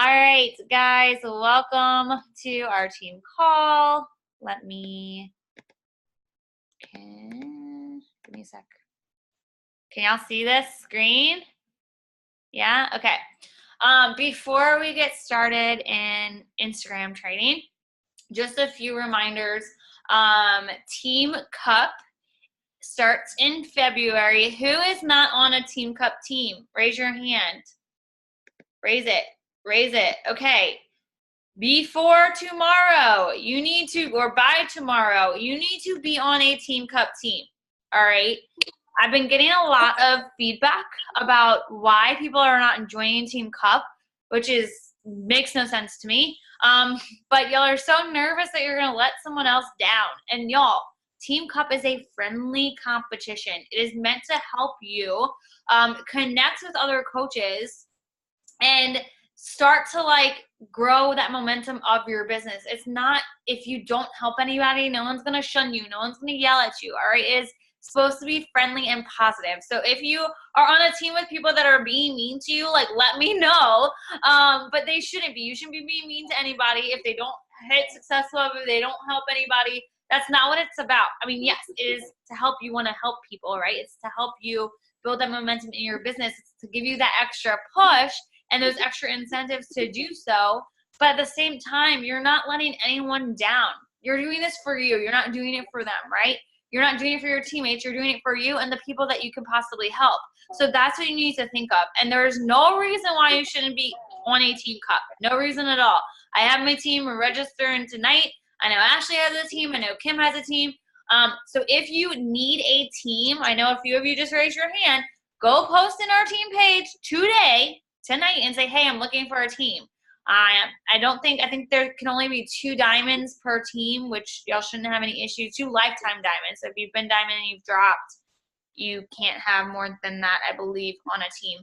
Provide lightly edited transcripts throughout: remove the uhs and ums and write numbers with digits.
All right, guys, welcome to our team call. Give me a sec. Can y'all see this screen? Yeah? Okay. Before we get started in Instagram training, just a few reminders. Team Cup starts in February. Who is not on a Team Cup team? Raise your hand. Raise it. Okay. Before tomorrow, you need to, or by tomorrow, you need to be on a Team Cup team. All right. I've been getting a lot of feedback about why people are not joining Team Cup, which makes no sense to me. But y'all are so nervous that you're going to let someone else down. And y'all, Team Cup is a friendly competition. It is meant to help you connect with other coaches and start to grow that momentum of your business. It's not, if you don't help anybody, no one's going to shun you. No one's going to yell at you. All right. It's supposed to be friendly and positive. So if you are on a team with people that are being mean to you, let me know. But they shouldn't be. You shouldn't be being mean to anybody if they don't hit success level, if they don't help anybody. That's not what it's about. I mean, yes, it is to help you want to help people, right? It's to help you build that momentum in your business. It's to give you that extra push and those extra incentives to do so. But at the same time, you're not letting anyone down. You're doing this for you. You're not doing it for them, right? You're not doing it for your teammates. You're doing it for you and the people that you can possibly help. So that's what you need to think of. And there's no reason why you shouldn't be on a Team Cup. No reason at all. I have my team registering tonight. I know Ashley has a team. I know Kim has a team. So if you need a team, I know a few of you just raised your hand, go post in our team page tonight and say, hey, I'm looking for a team. I think there can only be 2 diamonds per team, which y'all shouldn't have any issues. 2 lifetime diamonds. So if you've been diamond and you've dropped, you can't have more than that, I believe, on a team.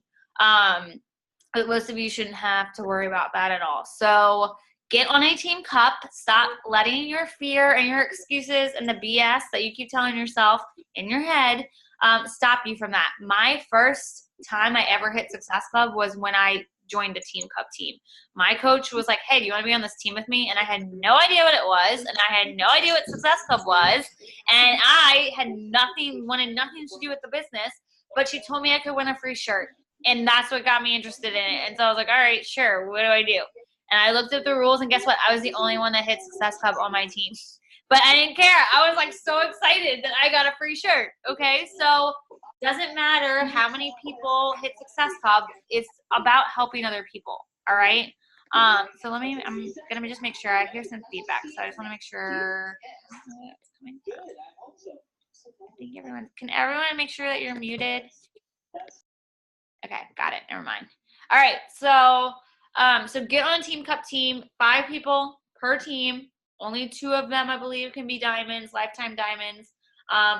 But most of you shouldn't have to worry about that at all. So get on a Team Cup. Stop letting your fear and your excuses and the BS that you keep telling yourself in your head stop you from that. My first time I ever hit Success Club was when I joined a Team Cup team. My coach was like, hey, do you want to be on this team with me? And I had no idea what it was, and I had no idea what Success Club was, and I had wanted nothing to do with the business, but she told me I could win a free shirt, and that's what got me interested in it. And so I was like, all right, sure, what do I do? And I looked at the rules, and guess what? I was the only one that hit Success Club on my team. But I didn't care. I was so excited that I got a free shirt. Okay, so doesn't matter how many people hit Success Club. It's about helping other people. All right. So I'm gonna just make sure I hear some feedback. So I just want to make sure. Can everyone make sure that you're muted? Okay, got it. Never mind. All right. So get on Team Cup team. 5 people per team. Only 2 of them, I believe, can be diamonds, lifetime diamonds.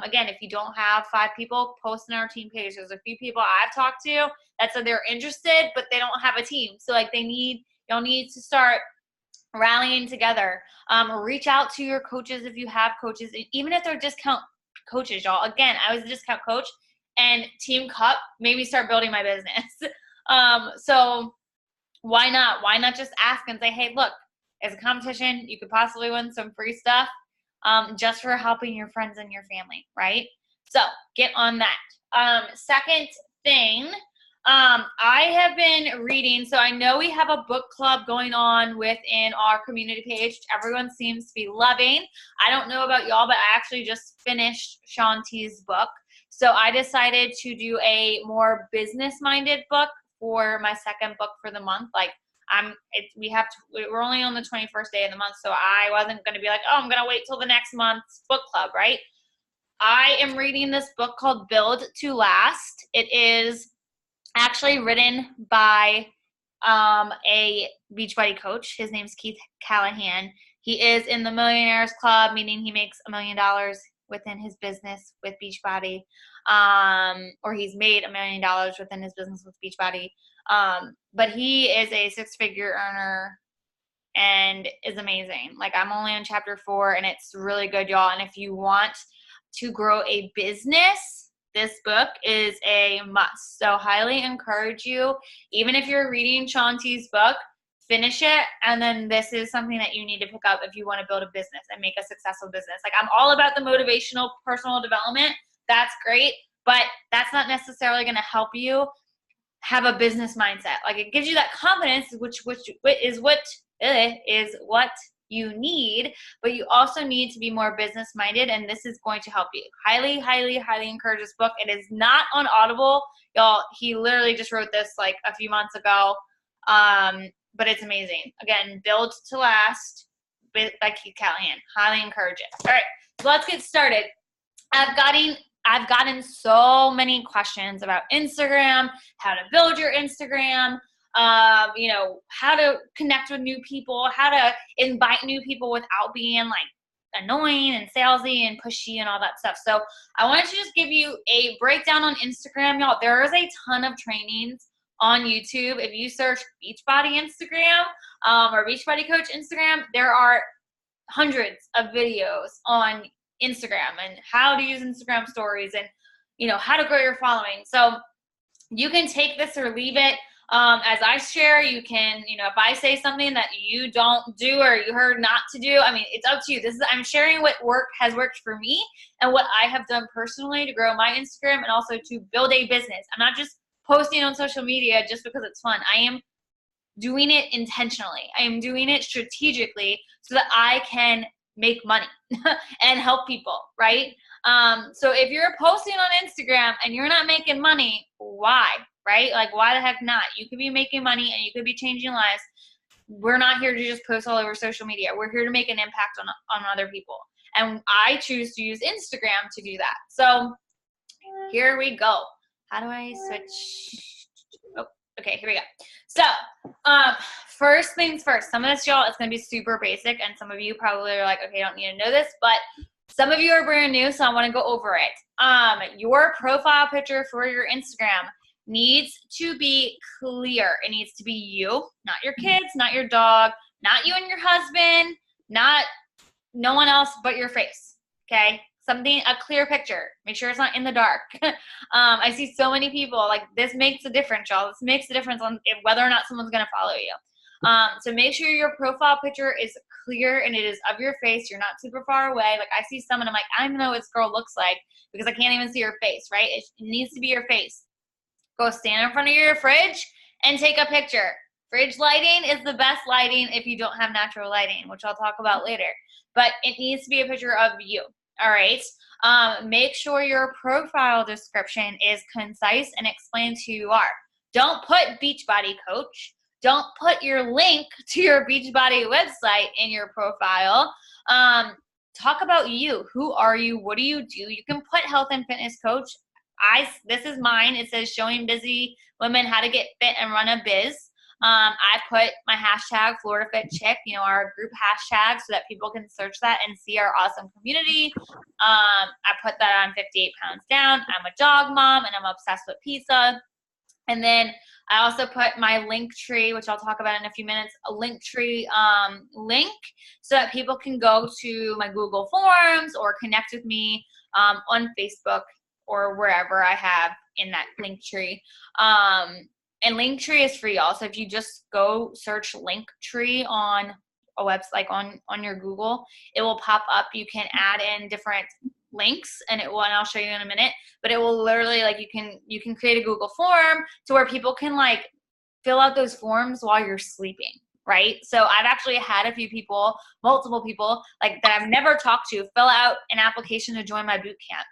Again, if you don't have 5 people, post in our team page. There's a few people I've talked to that said they're interested, but they don't have a team. So y'all need to start rallying together. Reach out to your coaches if you have coaches, even if they're discount coaches, y'all. Again, I was a discount coach, and Team Cup made me start building my business. So why not? Why not just ask and say, hey, look, it's a competition. You could possibly win some free stuff just for helping your friends and your family, right? So get on that. Second thing, I have been reading. So I know we have a book club going on within our community page, which everyone seems to be loving. I don't know about y'all, but I actually just finished Shaun T's book. So I decided to do a more business-minded book for my second book for the month. We're only on the 21st day of the month, so I wasn't going to be like, oh, I'm going to wait till the next month's book club, right? I am reading this book called Build to Last. It is actually written by a Beachbody coach. His name's Keith Callahan. He is in the Millionaires Club, meaning he makes $1 million within his business with Beachbody, or he's made $1 million within his business with Beachbody. But he is a 6-figure earner and is amazing. I'm only on chapter 4, and it's really good, y'all. And if you want to grow a business, this book is a must. So highly encourage you, even if you're reading Shaun T's book, finish it, and then this is something that you need to pick up if you want to build a business and make a successful business. Like, I'm all about the motivational personal development. That's great, but that's not necessarily going to help you have a business mindset. Like, it gives you that confidence, which is what you need, but you also need to be more business minded, and this is going to help you. Highly, highly, highly encourage this book. It is not on Audible, y'all. He literally just wrote this like a few months ago, but it's amazing. Again, Build to Last by Keith Callahan. Highly encourage it. All right, so let's get started. I've gotten so many questions about Instagram, how to build your Instagram, you know, how to connect with new people, how to invite new people without being like annoying and salesy and pushy and all that stuff. So I wanted to just give you a breakdown on Instagram, y'all. There is a ton of trainings on YouTube. If you search Beachbody Instagram or Beachbody Coach Instagram, there are hundreds of videos on Instagram and how to use Instagram stories and, you know, how to grow your following. So you can take this or leave it. As I share, you can, you know, if I say something that you don't do or you heard not to do, I mean, it's up to you. I'm sharing what has worked for me and what I have done personally to grow my Instagram and also to build a business. I'm not just posting on social media just because it's fun. I am doing it intentionally. I am doing it strategically so that I can make money and help people, right? So if you're posting on Instagram and you're not making money, why, right? Like, why the heck not? You could be making money and you could be changing lives. We're not here to just post all over social media. We're here to make an impact on other people. And I choose to use Instagram to do that. So here we go. How do I switch? Oh, okay, here we go. So first things first, some of this, y'all, it's going to be super basic, and some of you probably are like, okay, I don't need to know this, but some of you are brand new, so I want to go over it. Your profile picture for your Instagram needs to be clear. It needs to be you, not your kids, not your dog, not you and your husband, not no one else but your face, okay? A clear picture. Make sure it's not in the dark. I see so many people, like, this makes a difference, y'all. This makes a difference on whether or not someone's going to follow you. So make sure your profile picture is clear and it is of your face. You're not super far away. Like, I see someone, I'm like, I don't even know what this girl looks like because I can't even see her face, right? It needs to be your face. Go stand in front of your fridge and take a picture. Fridge lighting is the best lighting if you don't have natural lighting, which I'll talk about later. But it needs to be a picture of you. All right. Make sure your profile description is concise and explains who you are. Don't put Beachbody Coach. Don't put your link to your Beachbody website in your profile. Talk about you. Who are you? What do you do? You can put health and fitness coach. This is mine. It says showing busy women how to get fit and run a biz. I put my hashtag Fleur to Fit Chick, you know, our group hashtag, so that people can search that and see our awesome community. I put that on 58 pounds down. I'm a dog mom and I'm obsessed with pizza. And then I also put my link tree, which I'll talk about in a few minutes, a link tree link so that people can go to my Google Forms or connect with me on Facebook or wherever I have in that link tree. And Linktree is free, y'all. So if you just go search Linktree on a website, like on your Google, it will pop up. You can add in different links, and I'll show you in a minute. But it will literally, like, you can create a Google form to where people can, like, fill out those forms while you're sleeping, right? So I've actually had a few people, multiple people, like, that I've never talked to, fill out an application to join my boot camp.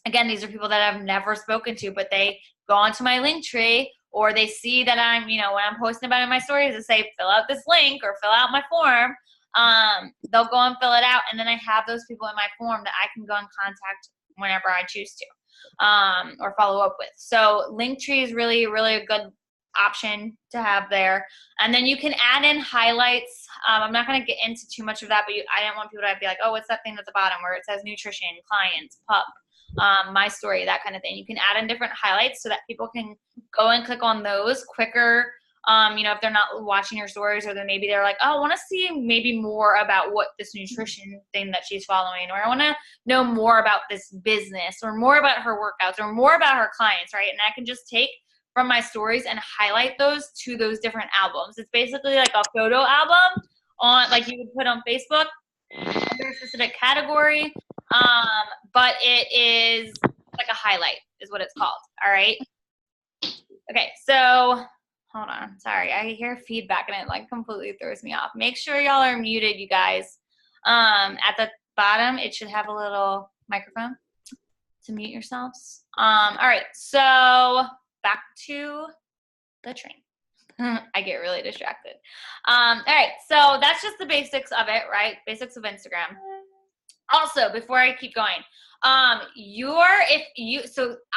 Again, these are people that I've never spoken to, but they go onto my Linktree, or they see that I'm, you know, when I'm posting about it in my stories, to say, fill out this link or fill out my form, they'll go and fill it out. And then I have those people in my form that I can go and contact whenever I choose to, or follow up with. So Linktree is really, really a good option to have there. And then you can add in highlights. I'm not going to get into too much of that, but I didn't want people to be like, oh, what's that thing at the bottom where it says nutrition, clients, pup, my story, that kind of thing. You can add in different highlights so that people can go and click on those quicker. You know, if they're not watching your stories, or then maybe they're like, oh, I want to see maybe more about what this nutrition thing that she's following, or I want to know more about this business, or more about her workouts, or more about her clients, right? And I can just take from my stories and highlight those to those different albums. It's basically like a photo album on, like you would put on Facebook under a specific category, but it is like a highlight is what it's called. All right. Okay, so hold on. Sorry, I hear feedback and it like completely throws me off. Make sure y'all are muted, you guys. At the bottom, it should have a little microphone to mute yourselves. All right, so back to the train. I get really distracted. All right, so that's just the basics of it, right? Basics of Instagram. Also, before I keep going, so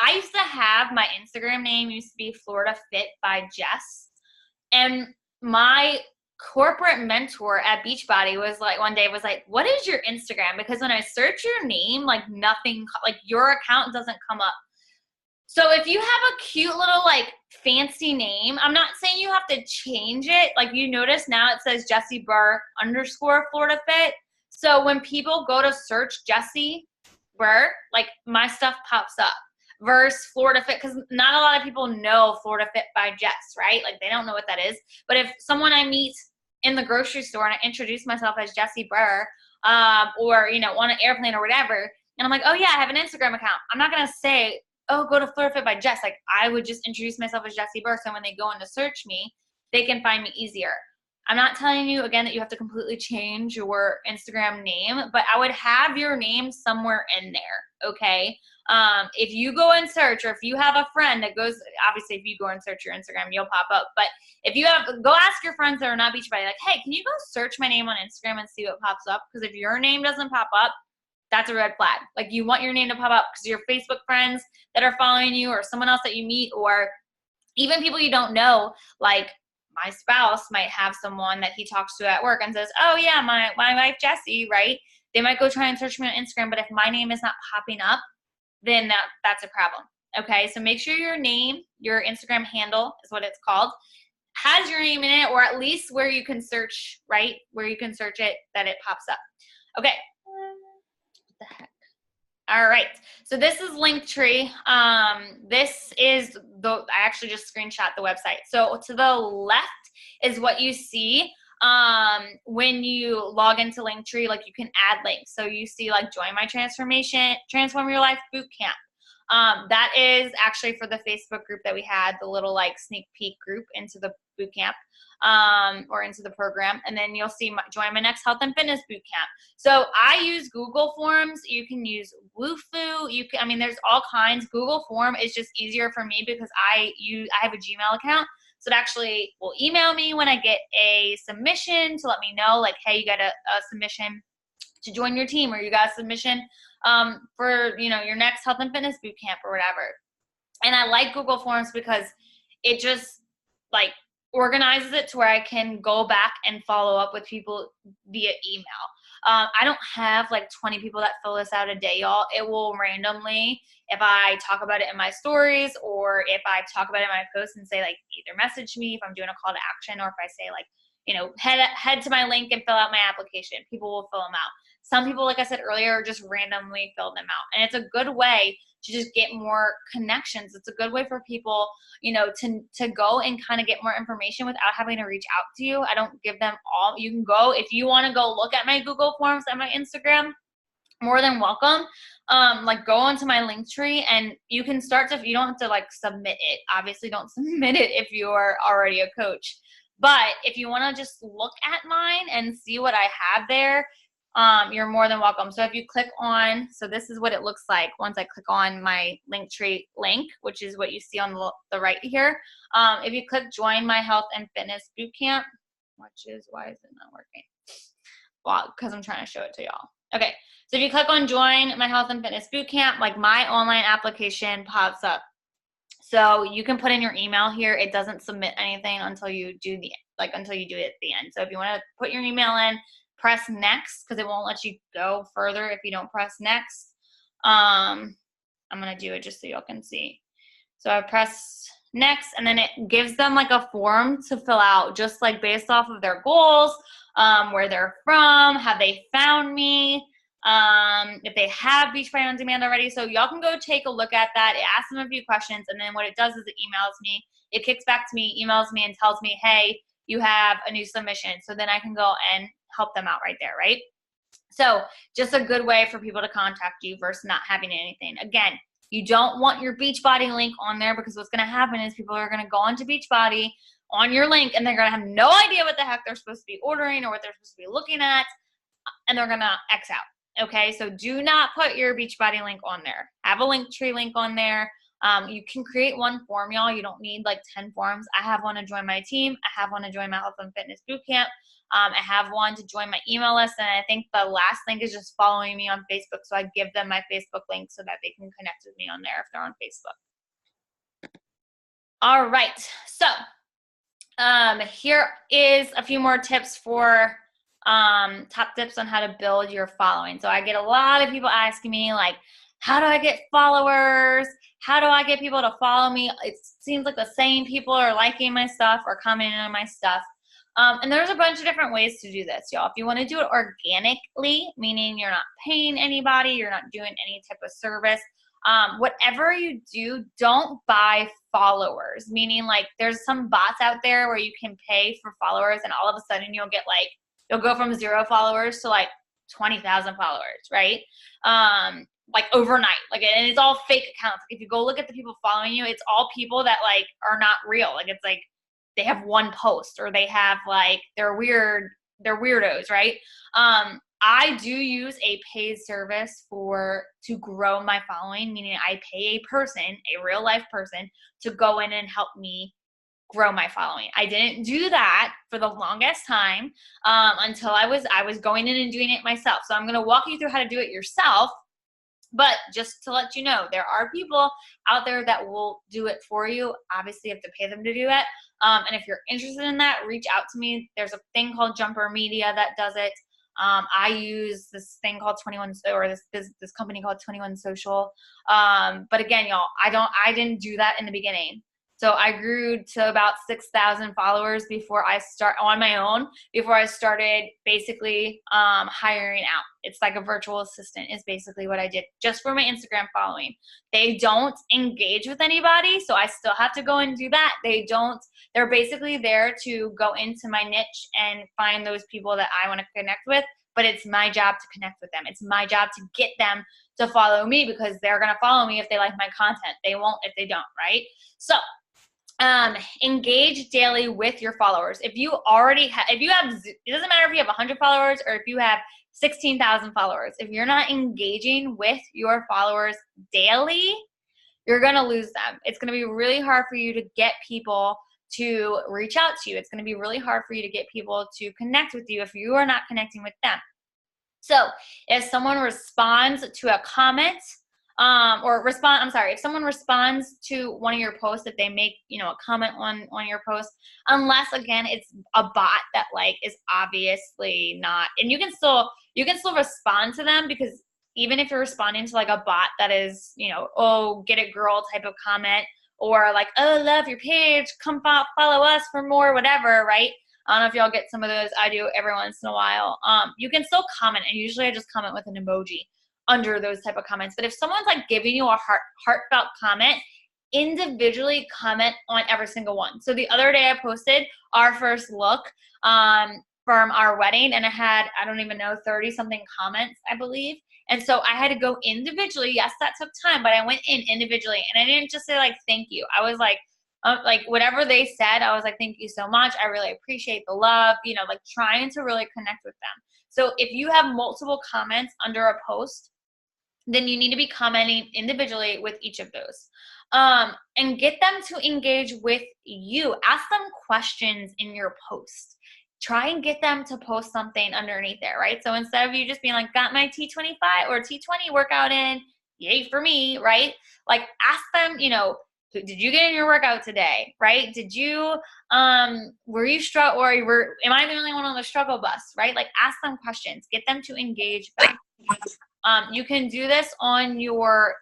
I used to have, my Instagram name used to be Florida Fit by Jess, and my corporate mentor at Beachbody was like, one day was like, what is your Instagram? Because when I search your name, like nothing, like your account doesn't come up. So if you have a cute little like fancy name, I'm not saying you have to change it. Like you notice now it says Jessie Burr _ Florida Fit. So when people go to search Jessie Burr, like my stuff pops up versus Florida Fit, because not a lot of people know Florida Fit by Jess, right? Like they don't know what that is. But if someone I meet in the grocery store and I introduce myself as Jessie Burr, or you know, on an airplane or whatever, and I'm like, oh yeah, I have an Instagram account. I'm not gonna say, oh, go to Fleur Fit by Jess. Like I would just introduce myself as Jessie Burr, so when they go in to search me, they can find me easier. I'm not telling you again that you have to completely change your Instagram name, but I would have your name somewhere in there, okay? If you go and search, or if you have a friend that goes, obviously if you go and search your Instagram, you'll pop up. But if you have, go ask your friends that are not Beachbody, like, hey, can you go search my name on Instagram and see what pops up? Because if your name doesn't pop up, that's a red flag. Like you want your name to pop up because your Facebook friends that are following you, or someone else that you meet, or even people you don't know, like my spouse might have someone that he talks to at work and says, oh yeah, my wife Jessie, right? They might go try and search me on Instagram, but if my name is not popping up, then that's a problem. Okay, so make sure your name, your Instagram handle is what it's called, has your name in it, or at least where you can search, right? Where you can search it, that it pops up. Okay. What the heck? All right, so this is Linktree. This is I actually just screenshot the website. So to the left is what you see when you log into Linktree. Like you can add links. So you see like join my transformation, transform your life boot camp. That is actually for the Facebook group that we had, the little like sneak peek group into the boot camp, or into the program. And then you'll see join my next health and fitness boot camp. So I use Google Forms. You can use Woofu. I mean, there's all kinds. Google Form is just easier for me because I have a Gmail account. So it actually will email me when I get a submission to let me know, like, hey, you got a submission to join your team, or you got a submission for, you know, your next health and fitness boot camp or whatever. And I like Google Forms because it just like organizes it to where I can go back and follow up with people via email. I don't have like 20 people that fill this out a day, y'all. It will randomly, if I talk about it in my stories, or if I talk about it in my posts and say like, either message me if I'm doing a call to action, or if I say like, you know, head to my link and fill out my application, people will fill them out. Some people, like I said earlier, just randomly fill them out. And it's a good way to just get more connections. It's a good way for people, you know, to go and kind of get more information without having to reach out to you. I don't give them all. You can go, if you want to go look at my Google Forms and my Instagram, more than welcome. Like go onto my Linktree and you can start to, you don't have to like submit it. Obviously don't submit it if you are already a coach. But if you want to just look at mine and see what I have there, you're more than welcome. So if you click on, so this is what it looks like once I click on my Linktree link, which is what you see on the right here. If you click join my health and fitness bootcamp, why is it not working? Well, because I'm trying to show it to y'all. Okay, so if you click on join my health and fitness bootcamp, like my online application pops up. So you can put in your email here. It doesn't submit anything until you do it at the end. So if you want to put your email in, press next, because it won't let you go further if you don't press next. I'm going to do it just so y'all can see. So I press next, and then it gives them like a form to fill out, just like based off of their goals, where they're from, have they found me, if they have Beachbody On Demand already. So y'all can go take a look at that. It asks them a few questions, and then what it does is it emails me. It kicks back to me, emails me, and tells me, hey, you have a new submission. So then I can go and help them out right there, right? So just a good way for people to contact you versus not having anything. Again, you don't want your Beachbody link on there, because what's going to happen is people are going to go onto Beachbody on your link, and they're going to have no idea what the heck they're supposed to be ordering or what they're supposed to be looking at, and they're going to X out. Okay, so do not put your Beachbody link on there. Have a Linktree link on there. You can create one form, y'all. You don't need like 10 forms. I have one to join my team. I have one to join my health and fitness bootcamp. I have one to join my email list, and I think the last link is just following me on Facebook. So I give them my Facebook link so that they can connect with me on there if they're on Facebook. All right, so here is a few more tips for top tips on how to build your following. So I get a lot of people asking me, like, how do I get followers? How do I get people to follow me? It seems like the same people are liking my stuff or commenting on my stuff. And there's a bunch of different ways to do this, y'all. If you want to do it organically, meaning you're not paying anybody, you're not doing any type of service, whatever you do, don't buy followers. Meaning, like, there's some bots out there where you can pay for followers, and all of a sudden you'll get like, you'll go from 0 followers to like 20,000 followers, right? Like overnight, like, and it's all fake accounts. If you go look at the people following you, it's all people that like are not real. Like, it's like they have one post, or they have like, they're weirdos, right? I do use a paid service to grow my following, meaning I pay a person, a real life person, to go in and help me grow my following. I didn't do that for the longest time until I was going in and doing it myself. So I'm going to walk you through how to do it yourself. But just to let you know, there are people out there that will do it for you. Obviously, you have to pay them to do it. And if you're interested in that, reach out to me. There's a thing called Jumper Media that does it. I use this thing called 21, or this company called 21 Social. But again, y'all, I didn't do that in the beginning. So I grew to about 6,000 followers before I started basically hiring out. It's like a virtual assistant is basically what I did just for my Instagram following. They don't engage with anybody, so I still have to go and do that. They're basically there to go into my niche and find those people that I want to connect with, but it's my job to connect with them. It's my job to get them to follow me, because they're going to follow me if they like my content. They won't if they don't, right? So engage daily with your followers. If you have, it doesn't matter if you have 100 followers or if you have 16,000 followers. If you're not engaging with your followers daily, you're going to lose them. It's going to be really hard for you to get people to reach out to you. It's going to be really hard for you to get people to connect with you if you are not connecting with them. So if someone responds to a comment, if someone responds to one of your posts, if they make, a comment on your post, unless again, it's a bot that like is obviously not, and you can still respond to them, because even if you're responding to like a bot that is, oh, get it girl type of comment, or like, oh, love your page, come follow us for more, whatever, right? I don't know if y'all get some of those. I do every once in a while. You can still comment, and usually I just comment with an emoji under those type of comments. But if someone's like giving you a heartfelt comment, individually comment on every single one. So the other day I posted our first look from our wedding, and it had, I don't even know, 30 something comments, I believe. And so I had to go individually. Yes, that took time, but I went in individually, and I didn't just say like, thank you. I was like whatever they said, I was like, thank you so much. I really appreciate the love, like trying to really connect with them. So if you have multiple comments under a post, then you need to be commenting individually with each of those. And get them to engage with you. Ask them questions in your post. Try and get them to post something underneath there, right? So instead of you just being like, got my T25 or T20 workout in, yay for me, right? Like, ask them, did you get in your workout today, right? Did you, were you am I the only one on the struggle bus, right? Like, ask them questions, get them to engage back. You can do this in your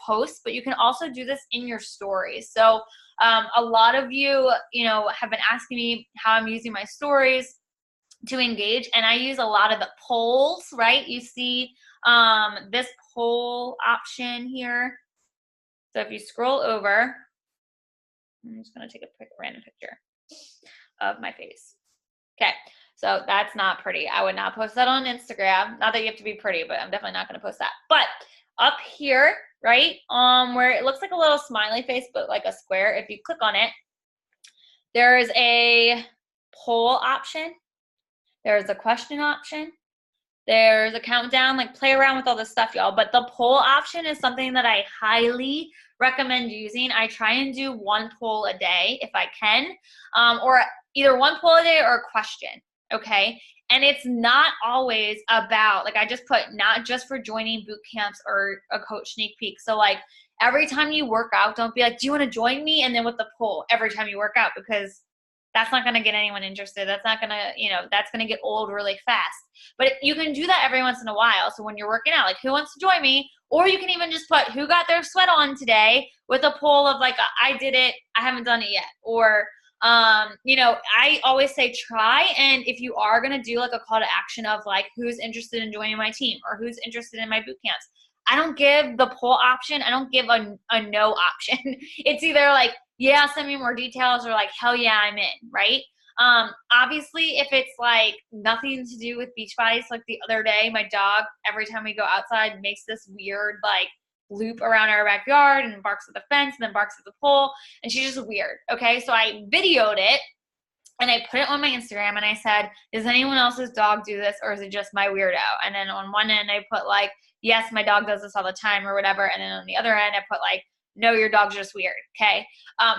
posts, but you can also do this in your stories. So a lot of you, have been asking me how I'm using my stories. to engage. And I use a lot of the polls, right? You see this poll option here. So if you scroll over, I'm just going to take a random picture of my face. Okay, so that's not pretty. I would not post that on Instagram. Not that you have to be pretty, but I'm definitely not going to post that. But up here, right, where it looks like a little smiley face, but like a square, if you click on it, there's a poll option. There's a question option. There's a countdown, like play around with all this stuff, y'all. But the poll option is something that I highly recommend using. I try and do one poll a day if I can, or either one poll a day or a question, okay? And it's not always about, like I just put, not just for joining boot camps or a coach sneak peek. So like every time you work out, don't be like, do you want to join me? And then with the poll every time you work out, because that's not going to get anyone interested. That's not going to, that's going to get old really fast. But you can do that every once in a while. So when you're working out, like, who wants to join me? Or you can even just put, who got their sweat on today, with a poll of like, I did it, I haven't done it yet. Or, I always say try. And if you are going to do like a call to action of like, who's interested in joining my team or who's interested in my boot camps, I don't give the poll option. I don't give a no option. It's either like, yeah, send me more details, or like, hell yeah, I'm in, right? Obviously, if it's like nothing to do with Beachbodies, like the other day, my dog, every time we go outside, makes this weird like loop around our backyard and barks at the fence and then barks at the pole, and she's just weird, okay? So I videoed it and I put it on my Instagram and I said, does anyone else's dog do this, or is it just my weirdo? And then on one end I put like, yes, my dog does this all the time or whatever. And then on the other end I put like, no, your dog's just weird, okay?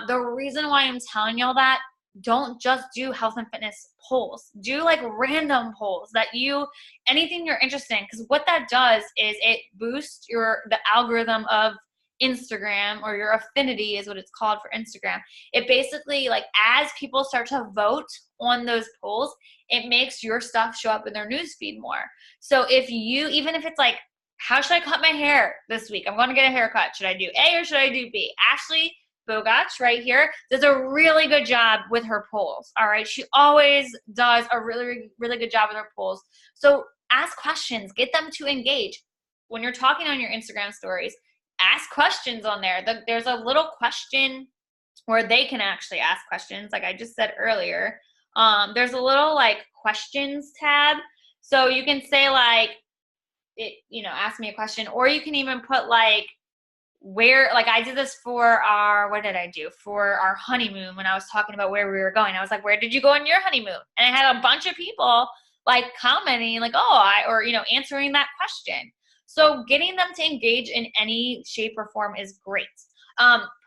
The reason why I'm telling y'all that, don't just do health and fitness polls. Do like random polls that anything you're interested in, because what that does is it boosts the algorithm of Instagram, or your affinity is what it's called for Instagram. It basically, like, as people start to vote on those polls, it makes your stuff show up in their newsfeed more. So even if it's like, how should I cut my hair this week? I'm going to get a haircut. Should I do A or should I do B? Ashley Bogach right here does a really good job with her polls. All right. She always does a really, really good job with her polls. So ask questions, get them to engage. When you're talking on your Instagram stories, ask questions on there. There's a little question where they can actually ask questions. Like I just said earlier, there's a little like questions tab. So you can say like, ask me a question, or you can even put like, where, like I did this for what did I do for our honeymoon, when I was talking about where we were going. I was like, where did you go on your honeymoon? And I had a bunch of people like commenting like, answering that question. So getting them to engage in any shape or form is great.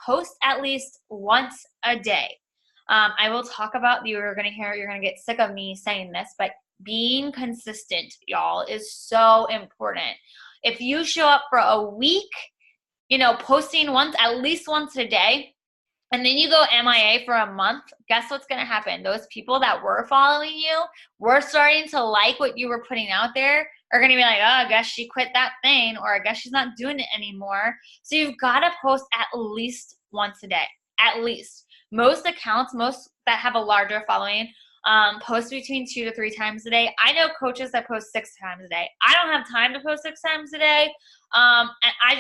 Post at least once a day. I will talk about, you're going to get sick of me saying this, but being consistent, y'all, is so important. If you show up for a week, posting at least once a day, and then you go MIA for a month, guess what's going to happen? Those people that were following you, were starting to like what you were putting out there, are going to be like, oh, I guess she quit that thing, or I guess she's not doing it anymore. So you've got to post at least once a day, at least. Most accounts, most that have a larger following, post between 2 to 3 times a day. I know coaches that post 6 times a day. I don't have time to post 6 times a day. And I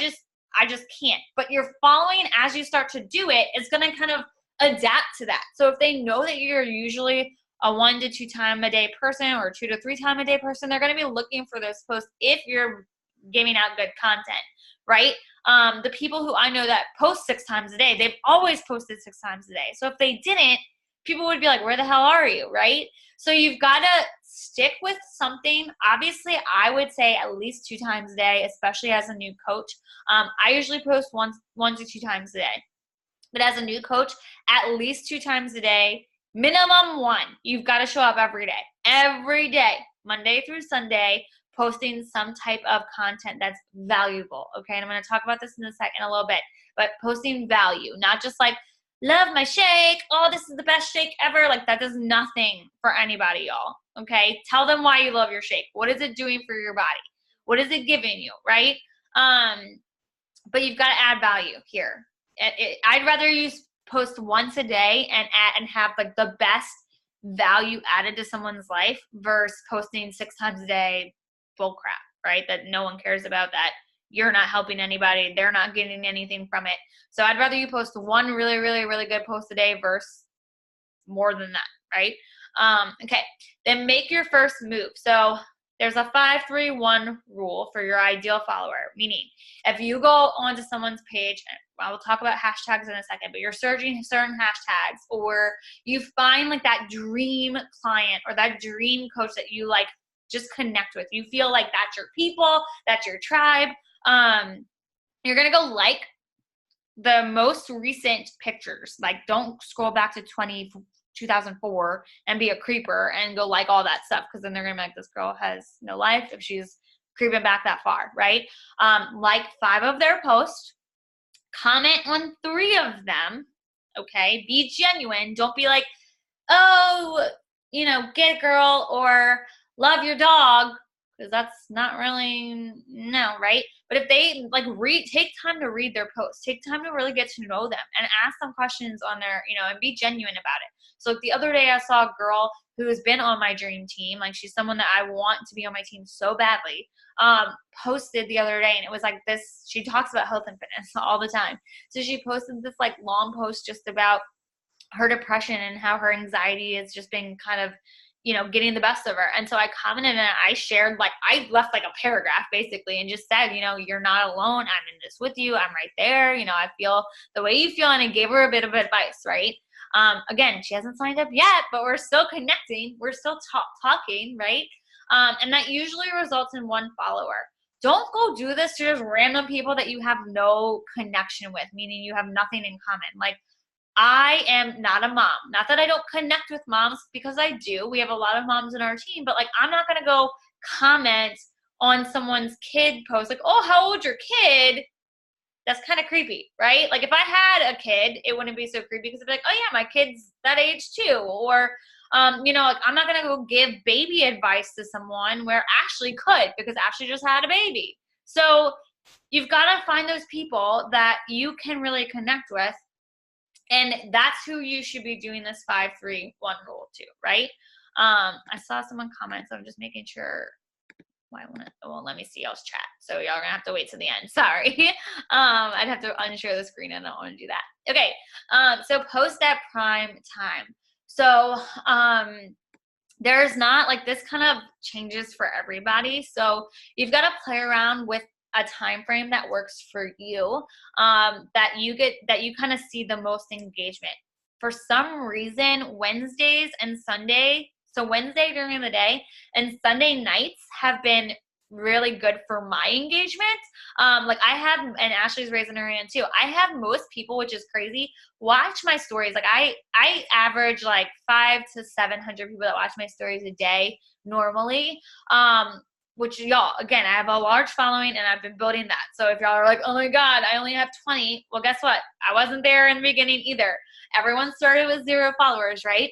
just can't. But your following, as you start to do it, is going to kind of adapt to that. So if they know that you're usually a 1 to 2 time a day person, or 2 to 3 time a day person, they're going to be looking for those posts if you're giving out good content, right? The people who I know that post 6 times a day, they've always posted 6 times a day. So if they didn't, people would be like, where the hell are you, right? So you've got to stick with something. Obviously, I would say at least 2 times a day, especially as a new coach. I usually post 1 to 2 times a day. But as a new coach, at least 2 times a day, minimum 1. You've got to show up every day, Monday through Sunday, posting some type of content that's valuable, okay? And I'm going to talk about this in a little bit, but posting value, not just like, love my shake, oh, this is the best shake ever. Like, that does nothing for anybody, y'all, okay? Tell them why you love your shake. What is it doing for your body? What is it giving you, right? But you've got to add value here. I'd rather you post once a day and have like the best value added to someone's life versus posting 6 times a day bull crap, right? That no one cares about, that you're not helping anybody, they're not getting anything from it. So I'd rather you post one really, really, really good post a day versus more than that, right? Okay, then make your first move. So there's a 5-3-1 rule for your ideal follower, meaning if you go onto someone's page, and I will talk about hashtags in a second, but you're searching certain hashtags, or you find like that dream client or that dream coach that you like just connect with, you feel like that's your people, that's your tribe, you're gonna go like the most recent pictures. Like, don't scroll back to 2004 and be a creeper and go like all that stuff, because then they're gonna be like, this girl has no life if she's creeping back that far, right? Like 5 of their posts, comment on 3 of them, okay? Be genuine. Don't be like, oh, get it, girl, or love your dog, because that's not really, no, right? But if they like take time to read their posts, take time to really get to know them and ask them questions on their, and be genuine about it. So like the other day I saw a girl who has been on my dream team. Like, she's someone that I want to be on my team so badly. Posted the other day, and it was like this, she talks about health and fitness all the time. So she posted this like long post just about her depression and how her anxiety has just been kind of, getting the best of her. And so I commented and I shared, like, I left like a paragraph basically and just said, you're not alone. I'm in this with you. I'm right there. I feel the way you feel. And I gave her a bit of advice, right? Again, she hasn't signed up yet, but we're still connecting. We're still talking, right? And that usually results in 1 follower. Don't go do this to just random people that you have no connection with, meaning you have nothing in common. Like, I am not a mom. Not that I don't connect with moms, because I do. We have a lot of moms in our team, but like, I'm not going to go comment on someone's kid post like, oh, how old's your kid? That's kind of creepy, right? Like, if I had a kid, it wouldn't be so creepy, because I'd be like, oh yeah, my kid's that age too. Or, like, I'm not going to go give baby advice to someone where Ashley could, because Ashley just had a baby. So you've got to find those people that you can really connect with. And that's who you should be doing this 5-3-1 rule to, right? I saw someone comment, so I'm just making sure. Why won't it? Well, let me see y'all's chat. So y'all are gonna have to wait to the end. Sorry. I'd have to unshare the screen, and I don't want to do that. Okay. So post at prime time. So there's not, like, this kind of changes for everybody. So you've got to play around with a time frame that works for you, that you kind of see the most engagement. For some reason, Wednesdays and Sunday, so Wednesday during the day and Sunday nights have been really good for my engagement. Like, I have, and Ashley's raising her hand too, I have most people, which is crazy, watch my stories. Like, I average like 500 to 700 people that watch my stories a day normally. Which, y'all, again, I have a large following and I've been building that. So if y'all are like, oh my God, I only have 20. Well, guess what? I wasn't there in the beginning either. Everyone started with 0 followers, right?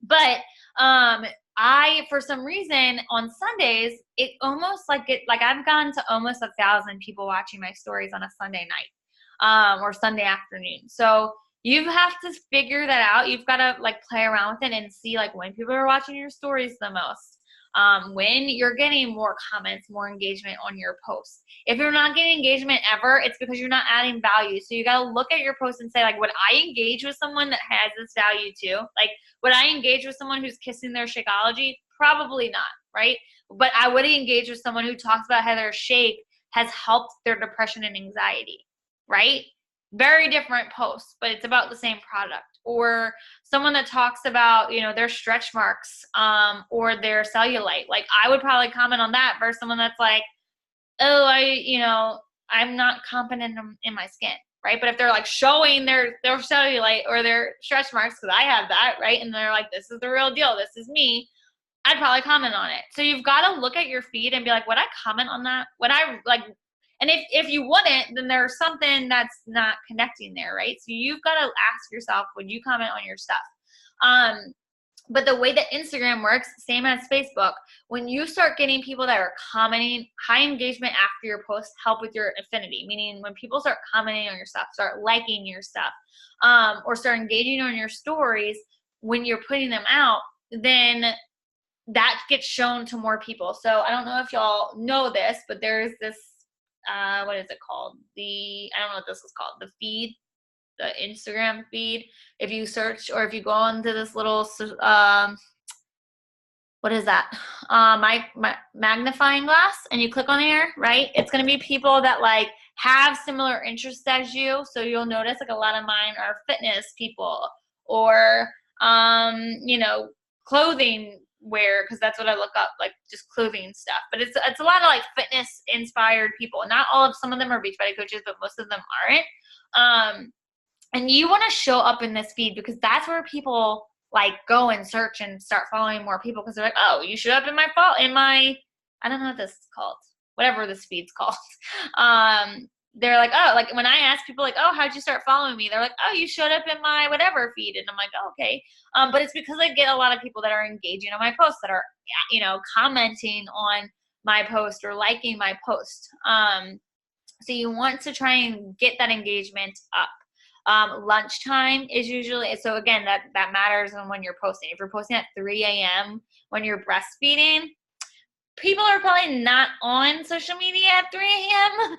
But I, for some reason, on Sundays, it almost like I've gone to almost 1,000 people watching my stories on a Sunday night, or Sunday afternoon. So you have to figure that out. You've got to like play around with it and see like when people are watching your stories the most. When you're getting more comments, more engagement on your posts. If you're not getting engagement ever, it's because you're not adding value. So you got to look at your post and say, like, would I engage with someone that has this value too? Like, would I engage with someone who's kissing their Shakeology? Probably not, right? But I would engage with someone who talks about how their shake has helped their depression and anxiety, right? Very different posts, but it's about the same product. Or someone that talks about, their stretch marks, or their cellulite. Like, I would probably comment on that versus someone that's like, oh, I'm not confident in my skin, right? But if they're like showing their cellulite or their stretch marks, because I have that, right? And they're like, this is the real deal, this is me, I'd probably comment on it. So you've got to look at your feed and be like, would I comment on that? Would I like? And if you wouldn't, then there's something that's not connecting there, right? So you've got to ask yourself, would you comment on your stuff? But the way that Instagram works, same as Facebook, when you start getting people that are commenting, high engagement after your post help with your affinity, meaning when people start commenting on your stuff, start liking your stuff, or start engaging on your stories, when you're putting them out, then that gets shown to more people. So I don't know if y'all know this, but there's this, what is it called? I don't know what this is called. The feed, the Instagram feed. If you search, or if you go into this little, what is that? My magnifying glass, and you click on there, right? It's going to be people that like have similar interests as you. So you'll notice like a lot of mine are fitness people, or, you know, clothing wear, because that's what I look up, like just clothing stuff. But it's a lot of like fitness inspired people. Not all of, some of them are Beachbody coaches, but most of them aren't. And you want to show up in this feed, because that's where people like go and search and start following more people, because they're like, oh, you showed up in my I don't know what this is called, whatever this feed's called. They're like, oh, like when I ask people like, oh, how'd you start following me? They're like, oh, you showed up in my whatever feed. And I'm like, oh, okay. But it's because I get a lot of people that are engaging on my posts, that are, you know, commenting on my post or liking my post. So you want to try and get that engagement up. Lunchtime is usually, so again, that matters on when you're posting. If you're posting at 3 a.m. when you're breastfeeding, people are probably not on social media at 3 a.m.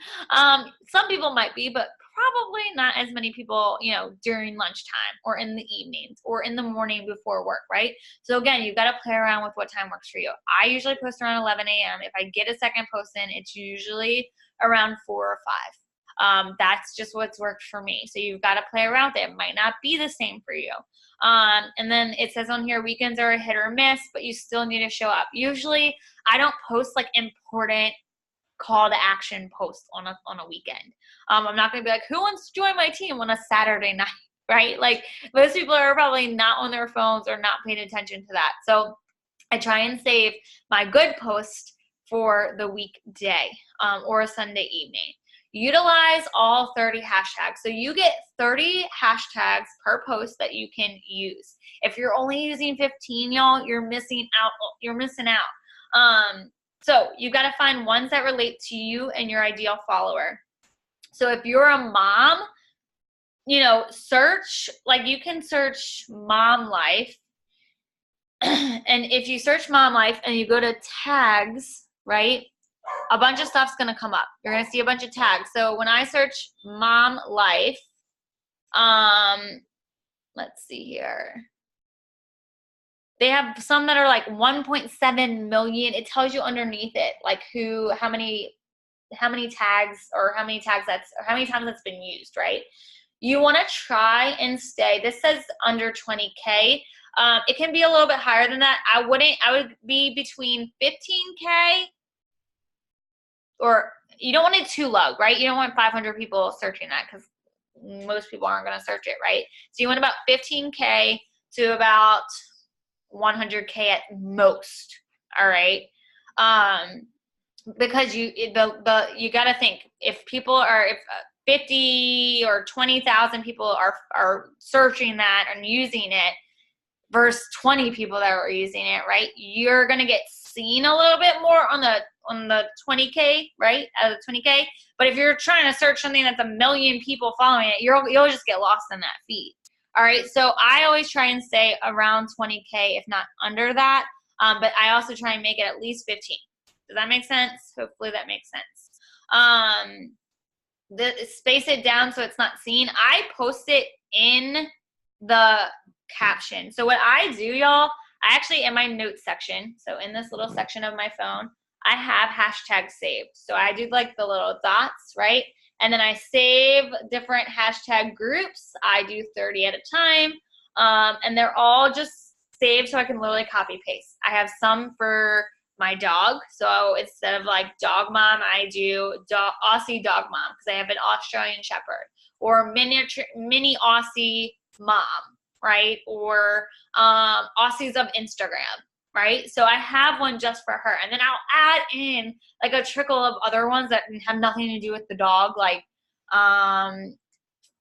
Some people might be, but probably not as many people, you know, during lunchtime or in the evenings or in the morning before work, right? So again, you've got to play around with what time works for you. I usually post around 11 a.m. If I get a second post in, it's usually around 4 or 5. That's just what's worked for me. So you've got to play around with it. It might not be the same for you. And then it says on here, weekends are a hit or miss, but you still need to show up. Usually I don't post like important call to action posts on a weekend. I'm not going to be like, who wants to join my team on a Saturday night, right? Like most people are probably not on their phones or not paying attention to that. So I try and save my good post for the weekday, or a Sunday evening. Utilize all 30 hashtags. So you get 30 hashtags per post that you can use. If you're only using 15, y'all, you're missing out. You're missing out. So you got to find ones that relate to you and your ideal follower. So if you're a mom, you know, search, like you can search mom life. And if you search mom life and you go to tags, right, a bunch of stuff's going to come up. You're going to see a bunch of tags. So when I search mom life, let's see here. They have some that are like 1.7 million. It tells you underneath it, like how many tags, or how many times that's been used, right? You want to try and stay. This says under 20K. It can be a little bit higher than that. I would be between 15K, or you don't want it too low, right? You don't want 500 people searching that, because most people aren't going to search it, right? So you want about 15K to about 100K at most. All right. Because you got to think, if 50 or 20,000 people are searching that and using it versus 20 people that are using it, right? You're going to get seen a little bit more on the 20K, right? Out of the 20K. But if you're trying to search something that's 1 million people following it, you'll just get lost in that feed. All right. So I always try and stay around 20K, if not under that. But I also try and make it at least 15. Does that make sense? Hopefully that makes sense. Space it down so it's not seen. I post it in the caption. So what I do, y'all, I actually, in my notes section, so in this little section of my phone, I have hashtags saved. So I do like the little dots, right? And then I save different hashtag groups. I do 30 at a time. And they're all just saved so I can literally copy paste. I have some for my dog. So instead of like dog mom, I do Aussie dog mom, because I have an Australian Shepherd, or mini Aussie mom, right? Or Aussies of Instagram, right? So I have one just for her. And then I'll add in like a trickle of other ones that have nothing to do with the dog, like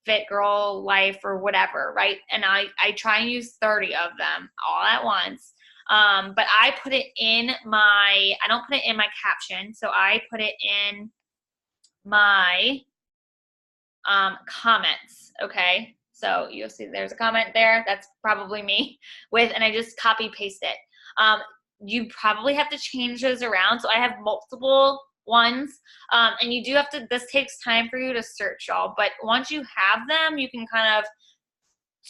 Fit Girl Life or whatever, right? And I try and use 30 of them all at once. But I put it in I don't put it in my caption. So I put it in my comments. Okay. So you'll see there's a comment there. That's probably me and I just copy paste it. You probably have to change those around. So I have multiple ones. And you do have to, this takes time for you to search, y'all. But once you have them, you can kind of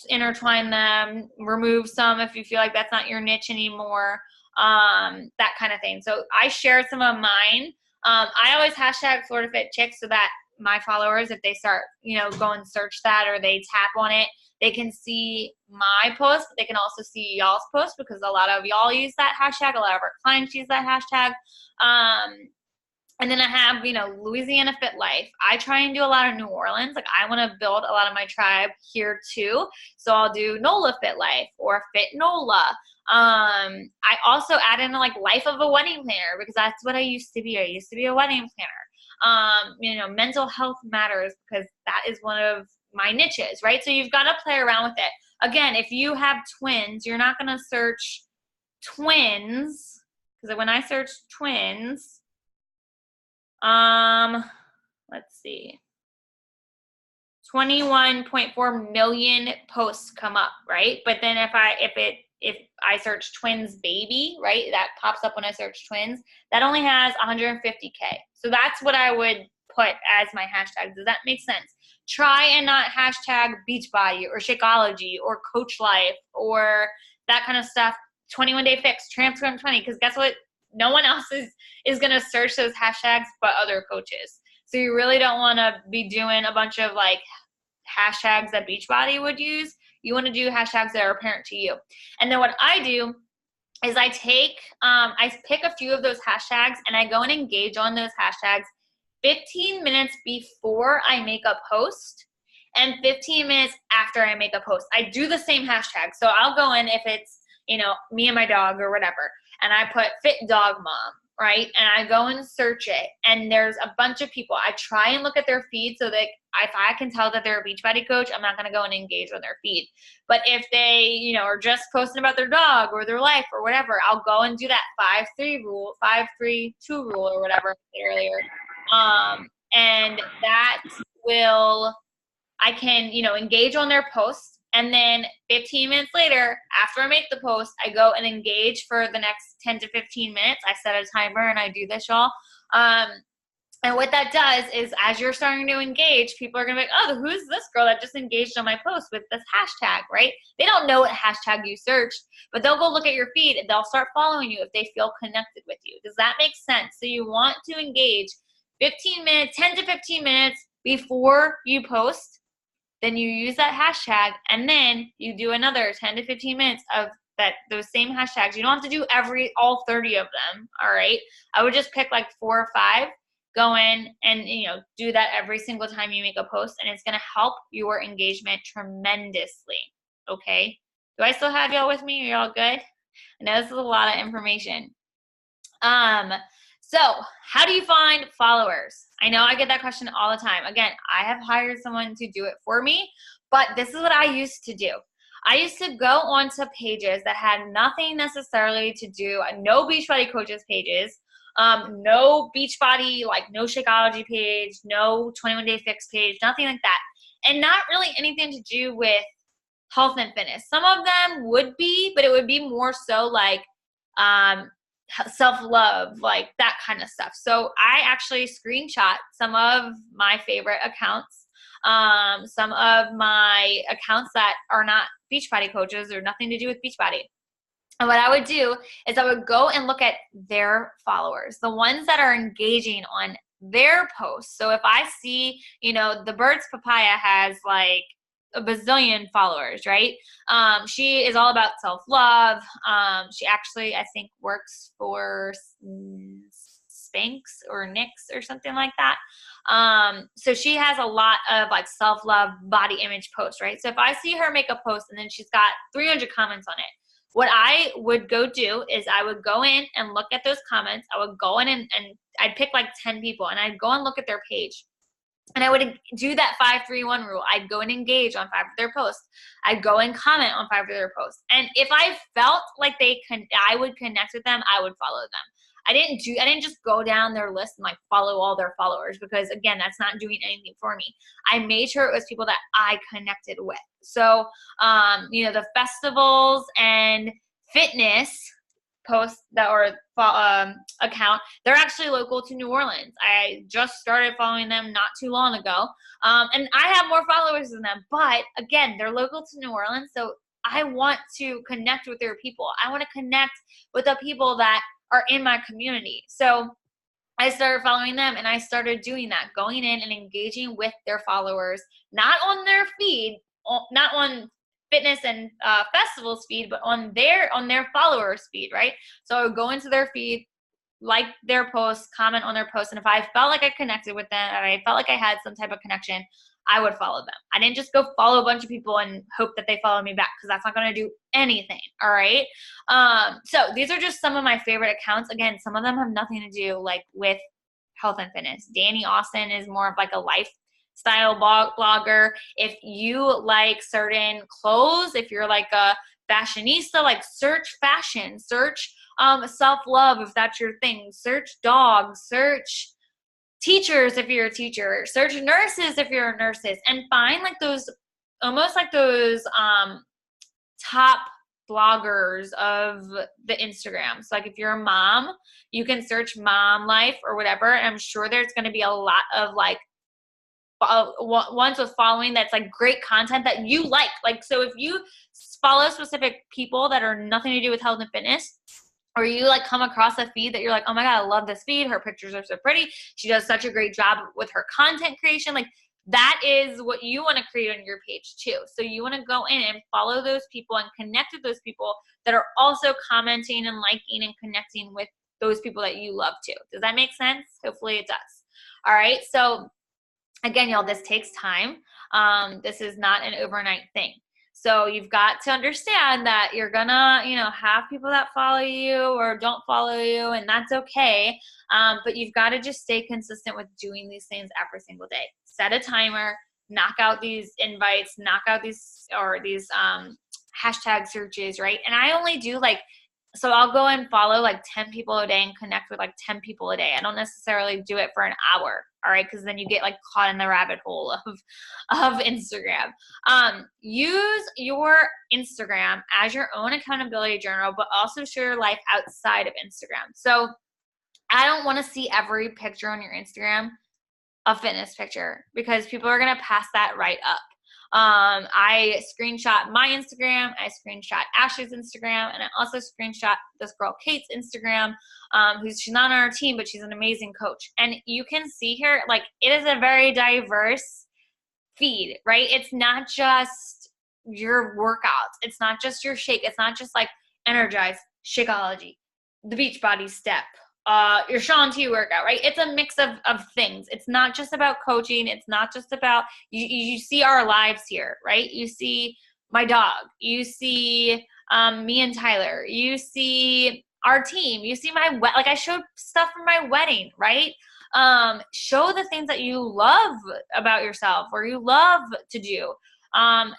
intertwine them, remove some if you feel like that's not your niche anymore, that kind of thing. So I shared some of mine. I always hashtag Fleur to Fit Chicks so that my followers, if they start, go and search that or they tap on it, they can see my post, but they can also see y'all's post because a lot of y'all use that hashtag. A lot of our clients use that hashtag. And then I have, Louisiana Fit Life. I try and do a lot of New Orleans. Like I want to build a lot of my tribe here too. So I'll do NOLA Fit Life or Fit NOLA. I also add in like Life of a Wedding Planner because that's what I used to be. I used to be a wedding planner. Mental health matters because that is one of my niches, right? So you've got to play around with it. Again, if you have twins, you're not going to search twins because when I search twins, let's see, 21.4 million posts come up, right? But then if I search twins baby, right, that pops up when I search twins, that only has 150K. So that's what I would put as my hashtag. Does that make sense? Try and not hashtag Beachbody or Shakeology or Coach Life or that kind of stuff. 21 Day Fix, Transform 20, because guess what? No one else is going to search those hashtags but other coaches. So you really don't want to be doing a bunch of like hashtags that Beachbody would use. You want to do hashtags that are apparent to you. And then what I do is I pick a few of those hashtags and I go and engage on those hashtags 15 minutes before I make a post and 15 minutes after I make a post. I do the same hashtag. So I'll go in if it's, me and my dog or whatever, and I put Fit Dog Mom, right? And I go and search it, and there's a bunch of people. I try and look at their feed so that if I can tell that they're a Beachbody coach, I'm not going to go and engage on their feed. But if they, are just posting about their dog or their life or whatever, I'll go and do that 5-3 rule, 5-3-2 rule or whatever earlier. And that will, I can, engage on their posts. And then 15 minutes later, after I make the post, I go and engage for the next 10 to 15 minutes. I set a timer and I do this, y'all. And what that does is as you're starting to engage, people are going to be like, oh, who's this girl that just engaged on my post with this hashtag, right? They don't know what hashtag you searched, but they'll go look at your feed and they'll start following you if they feel connected with you. Does that make sense? So you want to engage 10 to 15 minutes before you post. Then you use that hashtag, and then you do another 10 to 15 minutes of those same hashtags. You don't have to do all 30 of them, all right? I would just pick like 4 or 5, go in and, do that every single time you make a post, and it's going to help your engagement tremendously, okay? Do I still have y'all with me? Are y'all good? I know this is a lot of information. So how do you find followers? I know I get that question all the time. Again, I have hired someone to do it for me, but this is what I used to do. I used to go onto pages that had nothing necessarily to do, no Beachbody coaches pages, no Beachbody, like no Shakeology page, no 21 Day Fix page, nothing like that. And not really anything to do with health and fitness. Some of them would be, but it would be more so like, self-love, like that kind of stuff. So I actually screenshot some of my favorite accounts, some of my accounts that are not Beachbody coaches or nothing to do with Beachbody. And what I would do is I would go and look at their followers, the ones that are engaging on their posts. So if I see, the Birds Papaya has like a bazillion followers, right? She is all about self-love. She actually, I think, works for Spanx or Nix or something like that. So she has a lot of like self-love body image posts, right? So if I see her make a post and then she's got 300 comments on it, what I would go do is I would go in and look at those comments. I would go in and I'd pick like 10 people and I'd go and look at their page. And I would do that 5-3-1 rule. I'd go and engage on 5 of their posts. I'd go and comment on 5 of their posts. And if I felt like I would connect with them, I would follow them. I didn't just go down their list and like follow all their followers, because again, that's not doing anything for me. I made sure it was people that I connected with. So, you know, the festivals and fitness posts that or account, they're actually local to New Orleans. I just started following them not too long ago, and I have more followers than them, but again, they're local to New Orleans, so I want to connect with their people. I want to connect with the people that are in my community. So I started following them, and I started doing that, going in and engaging with their followers, not on their feed, not on fitness and festivals feed, but on their followers feed, right? So I would go into their feed, like their posts, comment on their posts, and if I felt like I connected with them, and I felt like I had some type of connection, I would follow them. I didn't just go follow a bunch of people and hope that they follow me back, because that's not going to do anything. All right. So these are just some of my favorite accounts. Again, some of them have nothing to do like with health and fitness. Danny Austin is more of like a lifestyle blogger. If you like certain clothes, if you're like a fashionista, like search fashion, search self-love if that's your thing, search dogs, search teachers if you're a teacher, search nurses if you're nurses, and find like those, almost like those top bloggers of the Instagram. So like if you're a mom, you can search mom life or whatever, and I'm sure there's going to be a lot of like ones with following that's like great content that you like. Like, so if you follow specific people that are nothing to do with health and fitness, or you like come across a feed that you're like, oh my God, I love this feed. Her pictures are so pretty. She does such a great job with her content creation. Like, that is what you want to create on your page too. So you want to go in and follow those people and connect with those people that are also commenting and liking and connecting with those people that you love too. Does that make sense? Hopefully it does. All right. So again, y'all, this takes time. This is not an overnight thing. So you've got to understand that you're gonna, you know, have people that follow you or don't follow you, and that's okay. But you've got to just stay consistent with doing these things every single day. Set a timer, knock out these invites, knock out these hashtag searches, right? And I only do like, so I'll go and follow like 10 people a day and connect with like 10 people a day. I don't necessarily do it for an hour, all right? Because then you get like caught in the rabbit hole of Instagram. Use your Instagram as your own accountability journal, but also share your life outside of Instagram. So I don't want to see every picture on your Instagram a fitness picture, because people are going to pass that right up. I screenshot my Instagram, I screenshot Ashley's Instagram, and I also screenshot this girl Kate's Instagram, she's not on our team, but she's an amazing coach. And you can see here, like, it is a very diverse feed, right? It's not just your workouts. It's not just your shake. It's not just like Energize, Shakeology, the Beachbody Step, your Shaun T workout, right? It's a mix of things. It's not just about coaching. It's not just about, you see our lives here, right? You see my dog. You see me and Tyler. You see our team. You see my, like I showed stuff from my wedding, right? Show the things that you love about yourself or you love to do.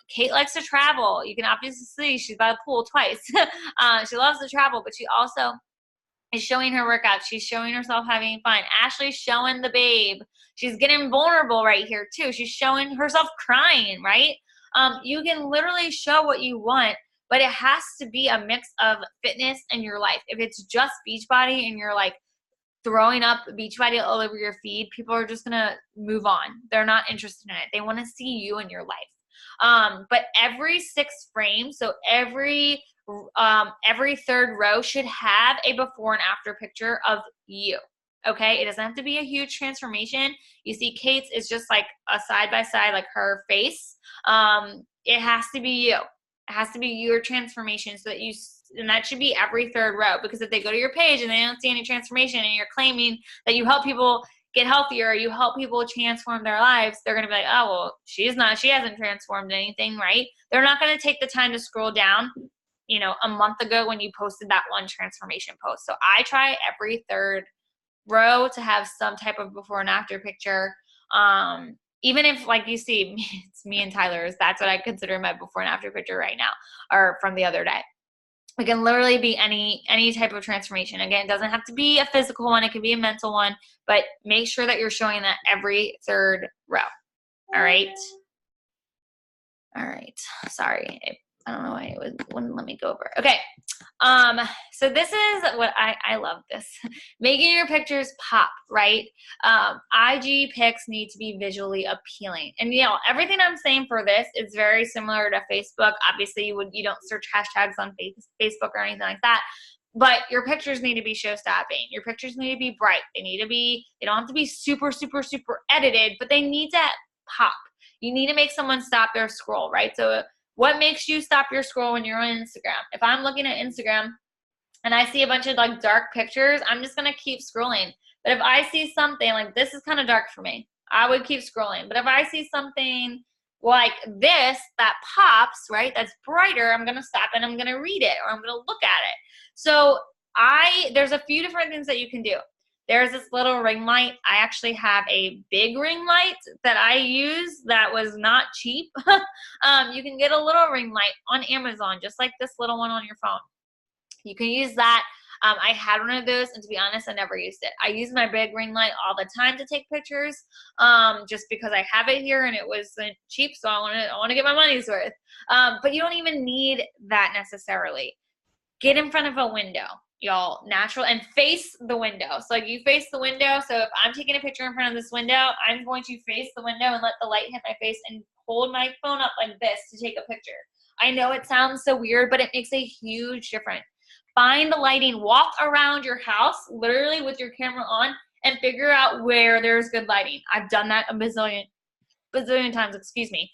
Kate likes to travel. You can obviously see she's by the pool twice. She loves to travel, but she also is showing her workouts. She's showing herself having fun. Ashley's showing the babe. She's getting vulnerable right here too. She's showing herself crying, right? You can literally show what you want, but it has to be a mix of fitness and your life. If it's just Beachbody and you're like throwing up Beachbody all over your feed, people are just gonna move on. They're not interested in it. They want to see you in your life. But every 6 frames, so every third row should have a before and after picture of you. Okay, it doesn't have to be a huge transformation. You see Kate's is just like a side by side, like her face. It has to be you. It has to be your transformation, so that and that should be every third row, because if they go to your page and they don't see any transformation and you're claiming that you help people get healthier, you help people transform their lives, they're going to be like, oh, well, she hasn't transformed anything, right? They're not going to take the time to scroll down, you know, a month ago when you posted that one transformation post. So I try every third row to have some type of before and after picture. Even if, like, you see, it's me and Tyler's, that's what I consider my before and after picture right now, or from the other day. It can literally be any type of transformation. Again, it doesn't have to be a physical one. It can be a mental one, but make sure that you're showing that every third row. All right. All right. Sorry. I don't know why it wouldn't let me go over. Okay. So this is what I love this. Making your pictures pop, right? IG pics need to be visually appealing. And you know, everything I'm saying for this is very similar to Facebook. Obviously, you don't search hashtags on Facebook or anything like that. But your pictures need to be show-stopping. Your pictures need to be bright. They don't have to be super, super, super edited, but they need to pop. You need to make someone stop their scroll, right? So what makes you stop your scroll when you're on Instagram? If I'm looking at Instagram and I see a bunch of like dark pictures, I'm just gonna keep scrolling. But if I see something like this is kind of dark for me, I would keep scrolling. But if I see something like this that pops, right, that's brighter, I'm gonna stop and I'm gonna read it or I'm gonna look at it. So there's a few different things that you can do. There's this little ring light. I actually have a big ring light that I use that was not cheap. You can get a little ring light on Amazon, just like this little one on your phone. You can use that. I had one of those, and to be honest, I never used it. I use my big ring light all the time to take pictures, just because I have it here and it wasn't cheap, so I want to get my money's worth. But you don't even need that necessarily. Get in front of a window, y'all, natural, and face the window. So like you face the window. So if I'm taking a picture in front of this window, I'm going to face the window and let the light hit my face and hold my phone up like this to take a picture. I know it sounds so weird, but it makes a huge difference. Find the lighting, walk around your house literally with your camera on and figure out where there's good lighting. I've done that a bazillion times, excuse me.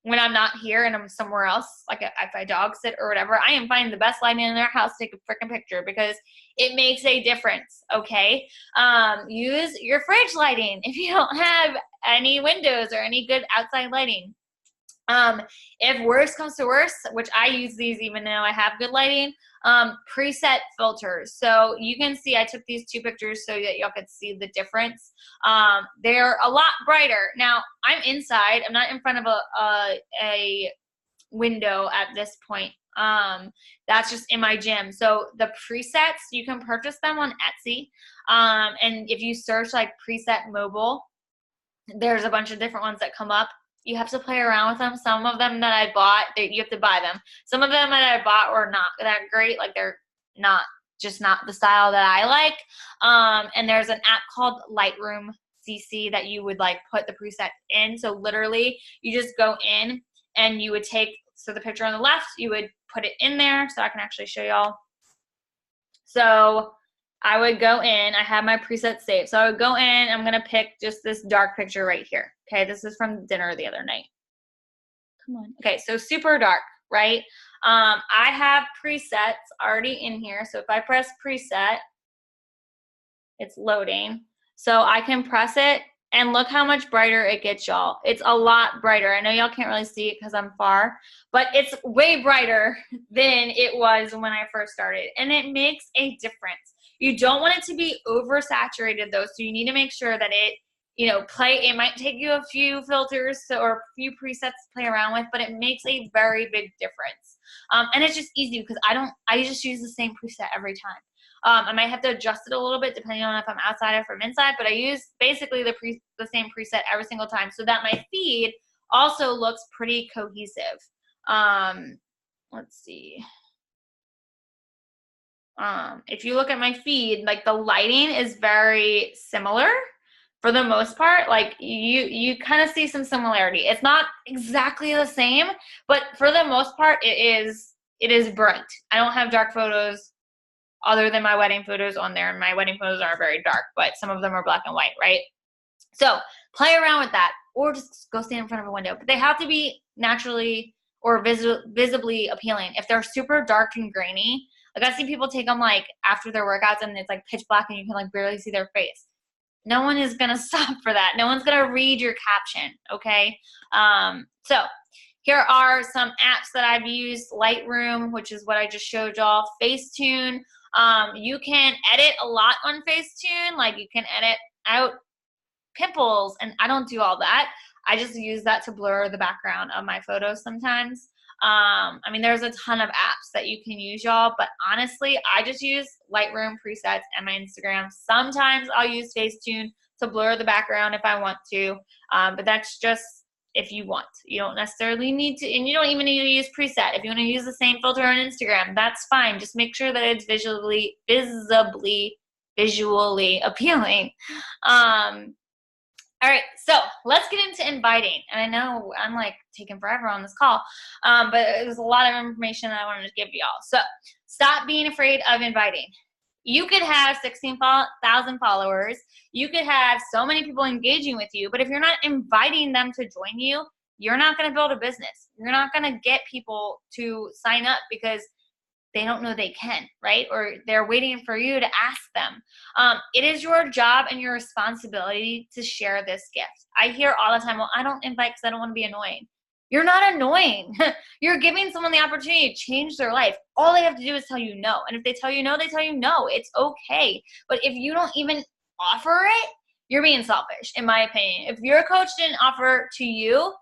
When I'm not here and I'm somewhere else, like if I dog sit or whatever, I am finding the best lighting in their house to take a freaking picture because it makes a difference, okay? Use your fridge lighting if you don't have any windows or any good outside lighting. If worse comes to worse, which I use these even though I have good lighting, preset filters. So you can see I took these two pictures so that y'all could see the difference. They're a lot brighter. Now, I'm inside. I'm not in front of a window at this point. That's just in my gym. So the presets, you can purchase them on Etsy. And if you search like preset mobile, there's a bunch of different ones that come up. You have to play around with them. Some of them that I bought, you have to buy them. Some of them that I bought were not that great. Like they're just not the style that I like. And there's an app called Lightroom CC that you would like put the preset in. So literally you just go in and you would take, so the picture on the left, you would put it in there. So I can actually show y'all. So I would go in, I have my preset saved. So I would go in, I'm gonna pick just this dark picture right here. Okay, this is from dinner the other night. Come on. Okay, so super dark, right? I have presets already in here. So if I press preset, it's loading. So I can press it and look how much brighter it gets, y'all. It's a lot brighter. I know y'all can't really see it because I'm far, but it's way brighter than it was when I first started. And it makes a difference. You don't want it to be oversaturated though, so you need to make sure that it, it might take you a few filters or a few presets to play around with, but it makes a very big difference. And it's just easy because I just use the same preset every time. I might have to adjust it a little bit depending on if I'm outside or if I'm inside, but I use basically the same preset every single time so that my feed also looks pretty cohesive. Let's see. If you look at my feed, like the lighting is very similar for the most part. Like you kind of see some similarity. It's not exactly the same, but for the most part, it is bright. I don't have dark photos other than my wedding photos on there, and my wedding photos are very dark, but some of them are black and white, right? So play around with that, or just go stand in front of a window. But they have to be naturally or visibly appealing. If they're super dark and grainy, like I see people take them like after their workouts and it's like pitch black and you can like barely see their face. No one is gonna stop for that. No one's gonna read your caption, okay? So here are some apps that I've used. Lightroom, which is what I just showed y'all. Facetune. You can edit a lot on Facetune. Like you can edit out pimples, and I don't do all that. I just use that to blur the background of my photos sometimes. I mean, there's a ton of apps that you can use, y'all, but honestly, I just use Lightroom presets and my Instagram. Sometimes I'll use Facetune to blur the background if I want to, but that's just if you want. You don't necessarily need to, and you don't even need to use preset. If you want to use the same filter on Instagram, that's fine. Just make sure that it's visually appealing. All right, so let's get into inviting. And I know I'm like taking forever on this call, but there's a lot of information that I wanted to give y'all. So stop being afraid of inviting. You could have 16,000 followers. You could have so many people engaging with you, but if you're not inviting them to join you, you're not going to build a business. You're not going to get people to sign up because they don't know they can, right? Or they're waiting for you to ask them. It is your job and your responsibility to share this gift. I hear all the time, well, I don't invite because I don't want to be annoying. You're not annoying. You're giving someone the opportunity to change their life. All they have to do is tell you no. And if they tell you no, they tell you no. It's okay. But if you don't even offer it, you're being selfish, in my opinion. If your coach didn't offer to you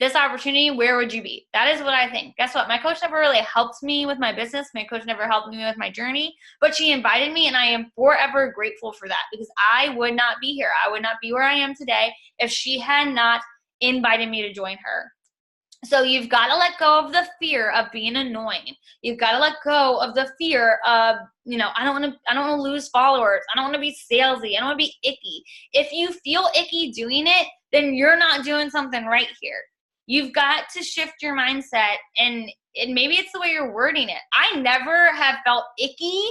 this opportunity, where would you be? That is what I think. Guess what? My coach never really helped me with my business. My coach never helped me with my journey, but she invited me, and I am forever grateful for that because I would not be here. I would not be where I am today if she had not invited me to join her. So you've got to let go of the fear of being annoying. You've got to let go of the fear of, I don't want to lose followers. I don't want to be salesy. I don't want to be icky. If you feel icky doing it, then you're not doing something right here. You've got to shift your mindset, and maybe it's the way you're wording it. I never have felt icky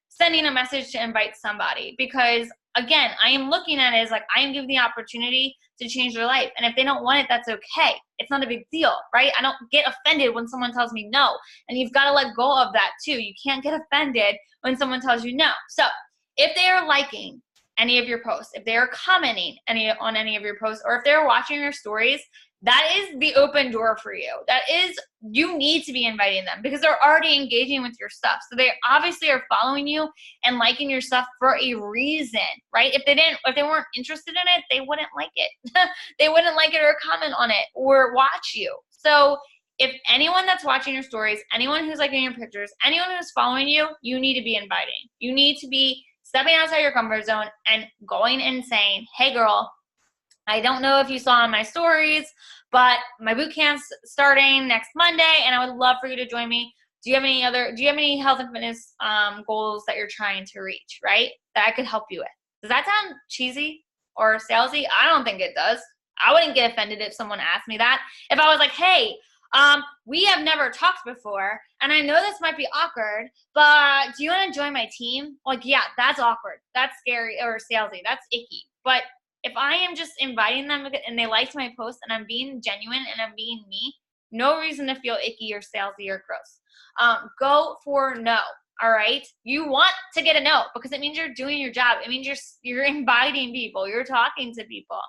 sending a message to invite somebody because, again, I am looking at it as like I am giving the opportunity to change their life. And if they don't want it, that's okay. It's not a big deal, right? I don't get offended when someone tells me no. And you've got to let go of that too. You can't get offended when someone tells you no. So if they are liking any of your posts, if they are commenting on any of your posts, or if they're watching your stories, that is the open door for you. You need to be inviting them because they're already engaging with your stuff. So they obviously are following you and liking your stuff for a reason, right? If they weren't interested in it, they wouldn't like it. They wouldn't like it or comment on it or watch you. So if anyone that's watching your stories, anyone who's liking your pictures, anyone who's following you, you need to be inviting. You need to be stepping outside your comfort zone and going and saying, hey girl, I don't know if you saw on my stories, but my boot camp's starting next Monday, and I would love for you to join me. Do you have any health and fitness goals that you're trying to reach, right? That I could help you with. Does that sound cheesy or salesy? I don't think it does. I wouldn't get offended if someone asked me that. If I was like, hey, we have never talked before, and I know this might be awkward, but do you want to join my team? Like, yeah, that's awkward. That's scary or salesy. That's icky. But if I am just inviting them and they liked my post and I'm being genuine and I'm being me, no reason to feel icky or salesy or gross. Go for no, all right? You want to get a no because it means you're doing your job. It means you're inviting people. You're talking to people.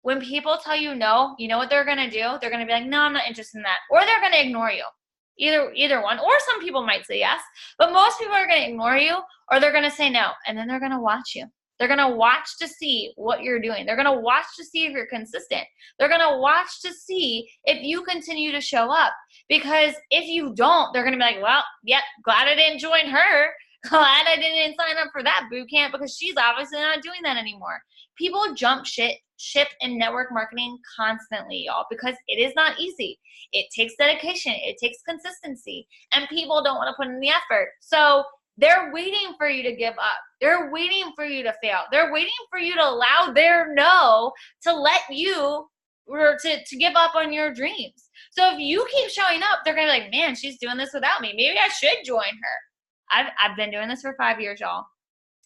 When people tell you no, you know what they're going to do? They're going to be like, no, I'm not interested in that. Or they're going to ignore you. Either one. Or some people might say yes. But most people are going to ignore you or they're going to say no. And then they're going to watch you. They're going to watch to see what you're doing. They're going to watch to see if you're consistent. They're going to watch to see if you continue to show up. Because if you don't, they're going to be like, well, yep, glad I didn't join her. Glad I didn't sign up for that boot camp because she's obviously not doing that anymore. People jump ship in network marketing constantly, y'all, because it is not easy. It takes dedication. It takes consistency. And people don't want to put in the effort. So they're waiting for you to give up. They're waiting for you to fail. They're waiting for you to allow their no to let you or to give up on your dreams. So if you keep showing up, they're going to be like, man, she's doing this without me. Maybe I should join her. I've been doing this for 5 years, y'all.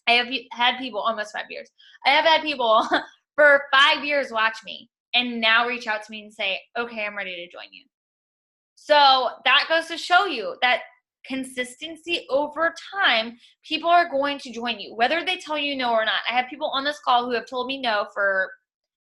I have had people, almost 5 years. I have had people for 5 years watch me and now reach out to me and say, okay, I'm ready to join you. So that goes to show you that consistency over time, people are going to join you, whether they tell you no or not. I have people on this call who have told me no for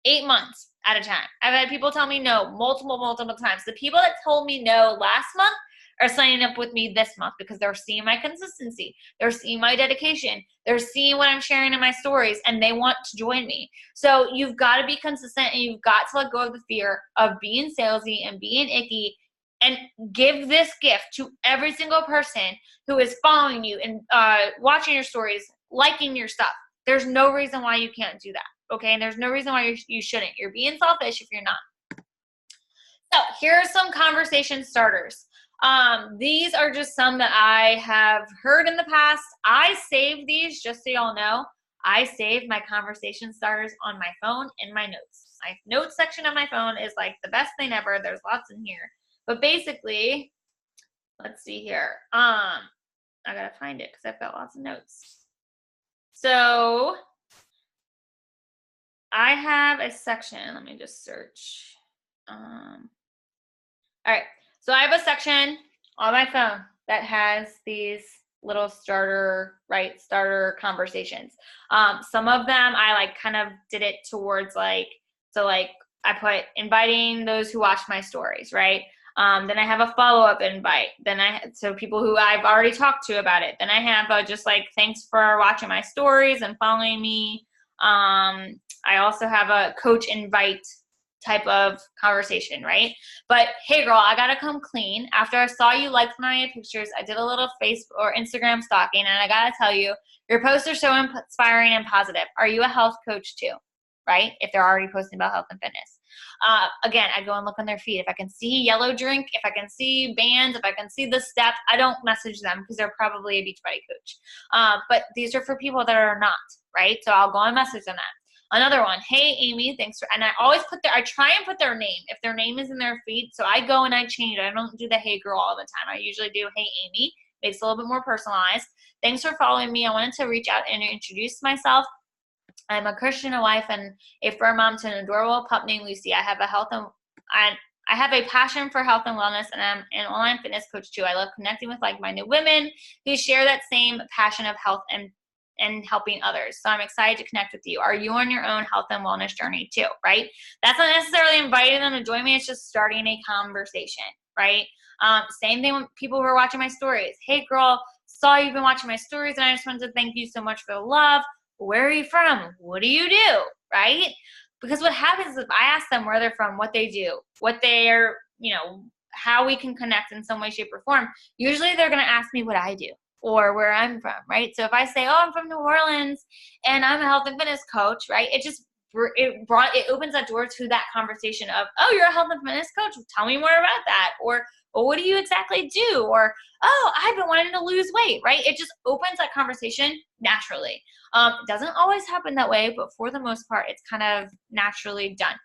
8 months at a time. I've had people tell me no multiple times. The people that told me no last month are signing up with me this month because they're seeing my consistency. They're seeing my dedication. They're seeing what I'm sharing in my stories, and they want to join me. So you've got to be consistent, and you've got to let go of the fear of being salesy and being icky and give this gift to every single person who is following you and watching your stories, liking your stuff. There's no reason why you can't do that, okay? And there's no reason why you shouldn't. You're being selfish if you're not. So here are some conversation starters. These are just some that I have heard in the past. I save these, just so y'all know. I save my conversation starters on my phone in my notes. My notes section of my phone is like the best thing ever. There's lots in here. But basically, let's see here. I gotta find it because I've got lots of notes. So I have a section. Let me just search. All right, so I have a section on my phone that has these little starter conversations. Some of them I like kind of did it towards like, so like I put inviting those who watch my stories, right? Then I have a follow-up invite. So people who I've already talked to about it. Then I have just like, thanks for watching my stories and following me. I also have a coach invite type of conversation, right? But hey girl, I gotta come clean. After I saw you liked my pictures, I did a little Facebook or Instagram stalking, and I gotta tell you, your posts are so inspiring and positive. Are you a health coach too? Right? If they're already posting about health and fitness. Again, I go and look on their feed. If I can see yellow drink, if I can see bands, if I can see the steps, I don't message them because they're probably a Beachbody coach. But these are for people that are not, right? So I'll go and message them that. Another one, hey Amy, thanks for, and I always I try and put their name, if their name is in their feed, so I go and I change it. I don't do the hey girl all the time. I usually do hey Amy, makes it a little bit more personalized. Thanks for following me. I wanted to reach out and introduce myself. I'm a Christian, a wife, and a fur mom to an adorable pup named Lucy. I have a passion for health and wellness, and I'm an online fitness coach too. I love connecting with like-minded women who share that same passion of health and helping others. So I'm excited to connect with you. Are you on your own health and wellness journey too, right? That's not necessarily inviting them to join me. It's just starting a conversation, right? Same thing with people who are watching my stories. Hey girl, saw you've been watching my stories and I just wanted to thank you so much for the love. Where are you from? What do you do, right? Because what happens is if I ask them where they're from, what they do, what they're, how we can connect in some way, shape, or form, usually they're going to ask me what I do or where I'm from, right? So if I say, oh, I'm from New Orleans and I'm a health and fitness coach, right? It opens that door to that conversation of, oh, you're a health and fitness coach. Tell me more about that. Or, well, what do you exactly do? Or, oh, I've been wanting to lose weight, right? It just opens that conversation naturally. It doesn't always happen that way, but for the most part, it's kind of naturally done.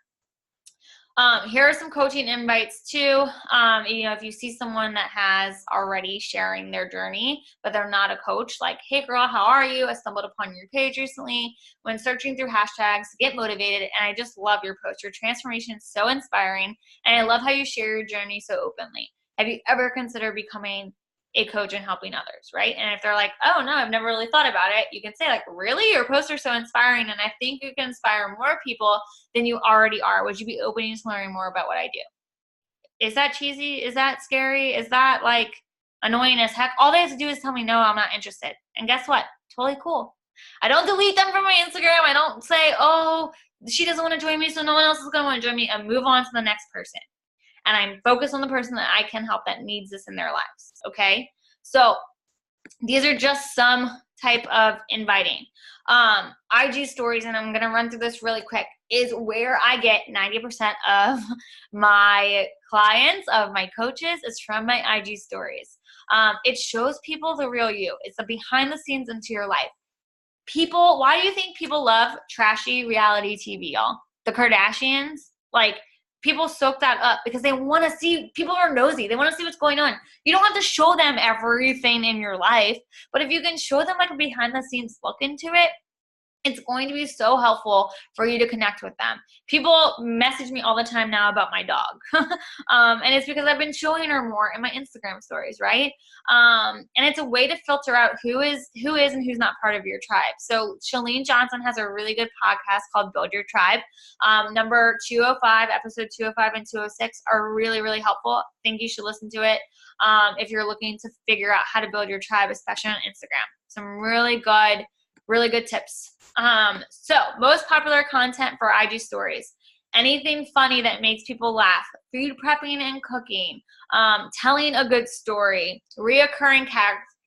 Here are some coaching invites too. If you see someone that has already sharing their journey, but they're not a coach, like, hey girl, how are you? I stumbled upon your page recently when searching through hashtags, get motivated, and I just love your post. Your transformation is so inspiring, and I love how you share your journey so openly. Have you ever considered becoming a coach and helping others, right? And if they're like, oh no, I've never really thought about it, you can say like, really? Your posts are so inspiring and I think you can inspire more people than you already are. Would you be open to learning more about what I do? Is that cheesy? Is that scary? Is that like annoying as heck? All they have to do is tell me, no, I'm not interested. And guess what? Totally cool. I don't delete them from my Instagram. I don't say, oh, she doesn't want to join me, so no one else is going to want to join me, and move on to the next person. And I'm focused on the person that I can help that needs this in their lives, okay? So these are just some type of inviting. IG stories, and I'm going to run through this really quick, is where I get 90% of my clients, of my coaches, is from my IG stories. It shows people the real you. It's the behind the scenes into your life. Why do you think people love trashy reality TV, y'all? The Kardashians, people soak that up because they want to see, people are nosy. They want to see what's going on. You don't have to show them everything in your life, but if you can show them like a behind the scenes look into it, it's going to be so helpful for you to connect with them. People message me all the time now about my dog. And it's because I've been showing her more in my Instagram stories, right? And it's a way to filter out who is and who's not part of your tribe. So Chalene Johnson has a really good podcast called Build Your Tribe. Number 205, episode 205 and 206 are really, really helpful. I think you should listen to it if you're looking to figure out how to build your tribe, especially on Instagram. Some really good tips. So most popular content for IG stories. anything funny that makes people laugh, food prepping and cooking, telling a good story, reoccurring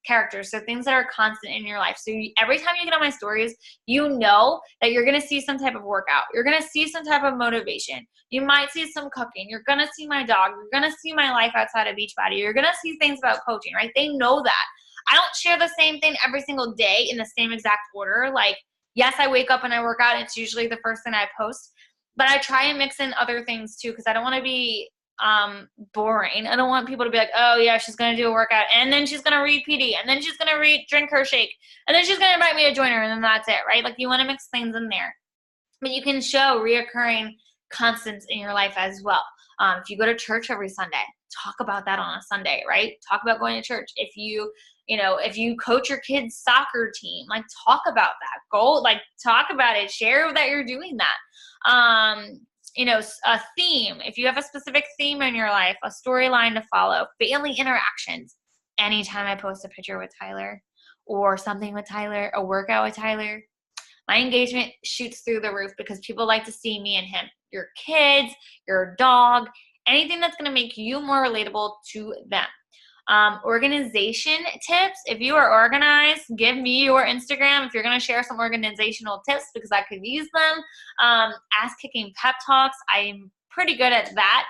characters, so things that are constant in your life. So every time you get on my stories, you know that you're going to see some type of workout. You're going to see some type of motivation. You might see some cooking. You're going to see my dog. You're going to see my life outside of Beachbody. You're going to see things about coaching, right? They know that. I don't share the same thing every single day in the same exact order. Like, yes, I wake up and I work out. It's usually the first thing I post, but I try and mix in other things too, because I don't want to be boring. I don't want people to be like, oh yeah, she's going to do a workout and then she's going to read PD and then she's going to drink her shake and then she's going to invite me to join her and then that's it, right? Like, you want to mix things in there, but you can show reoccurring constants in your life as well. If you go to church every Sunday, talk about that on a Sunday, right? Talk about going to church. If you coach your kids' soccer team, like, talk about that. Talk about it. Share that you're doing that. A theme. If you have a specific theme in your life, a storyline to follow, family interactions. Anytime I post a picture with Tyler or something with Tyler, a workout with Tyler, my engagement shoots through the roof because people like to see me and him. Your kids, your dog, anything that's going to make you more relatable to them. Organization tips. If you are organized, give me your Instagram if you're going to share some organizational tips because I could use them. Ass-kicking pep talks. I'm pretty good at that.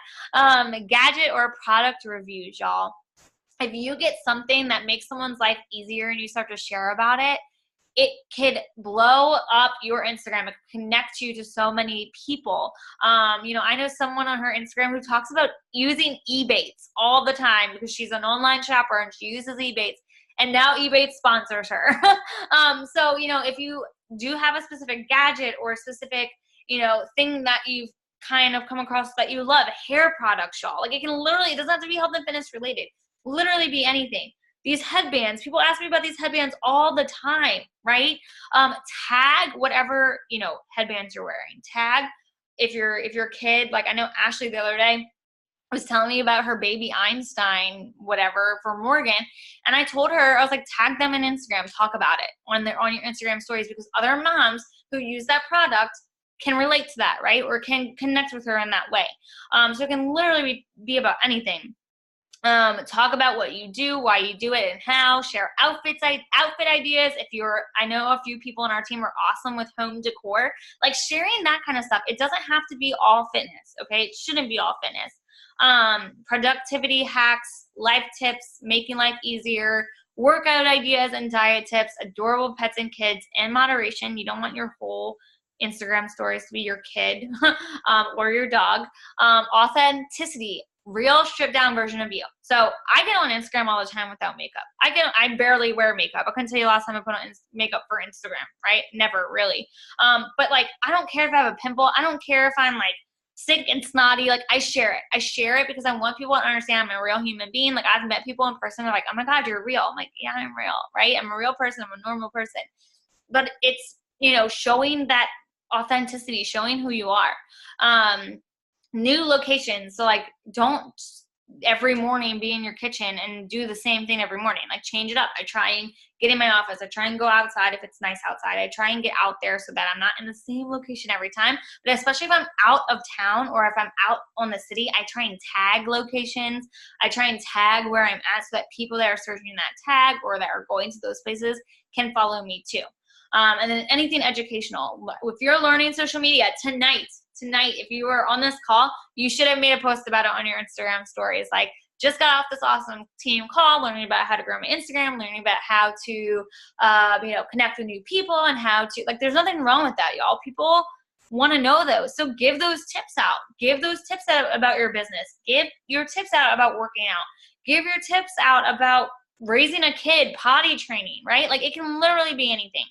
Gadget or product reviews, y'all. If you get something that makes someone's life easier and you start to share about it, it could blow up your Instagram. It could connect you to so many people. I know someone on her Instagram who talks about using Ebates all the time because she's an online shopper and she uses Ebates, and now Ebates sponsors her. If you do have a specific gadget or a specific, thing that you've kind of come across that you love, hair products, y'all. Like, it doesn't have to be health and fitness related. Literally be anything. These headbands, people ask me about these headbands all the time, right? Tag whatever, headbands you're wearing. Tag if your kid, like, I know Ashley the other day was telling me about her baby Einstein, whatever, for Morgan. And I told her, I was like, tag them in Instagram, talk about it when they're on your Instagram stories, because other moms who use that product can relate to that, right? Or can connect with her in that way. So it can literally be about anything. Talk about what you do, why you do it, and how. Share outfit ideas. I know a few people on our team are awesome with home decor. Like, sharing that kind of stuff. It doesn't have to be all fitness, okay? It shouldn't be all fitness. Productivity hacks, life tips, making life easier, workout ideas and diet tips, adorable pets and kids, in moderation. You don't want your whole Instagram stories to be your kid or your dog. Authenticity. Real stripped down version of you. So I get on Instagram all the time without makeup. I barely wear makeup. I couldn't tell you last time I put on makeup for Instagram, right? Never really. But like, I don't care if I have a pimple. I don't care if I'm like sick and snotty. Like, I share it. I share it because I want people to understand I'm a real human being. Like, I've met people in person. They're like, oh my God, you're real. I'm like, yeah, I'm real, right? I'm a real person. I'm a normal person. But it's, showing that authenticity, showing who you are. New locations. So like, don't every morning be in your kitchen and do the same thing every morning. Like, change it up. I try and get in my office. I try and go outside if it's nice outside. I try and get out there so that I'm not in the same location every time. But especially if I'm out of town or if I'm out on the city, I try and tag locations. I try and tag where I'm at so that people that are searching that tag or that are going to those places can follow me too. And then anything educational. If you're learning social media tonight, if you were on this call, you should have made a post about it on your Instagram stories. Like, just got off this awesome team call, learning about how to grow my Instagram, learning about how to, connect with new people and how to, like, there's nothing wrong with that, y'all. People want to know those. So give those tips out. Give those tips out about your business. Give your tips out about working out. Give your tips out about raising a kid, potty training, right? Like, it can literally be anything.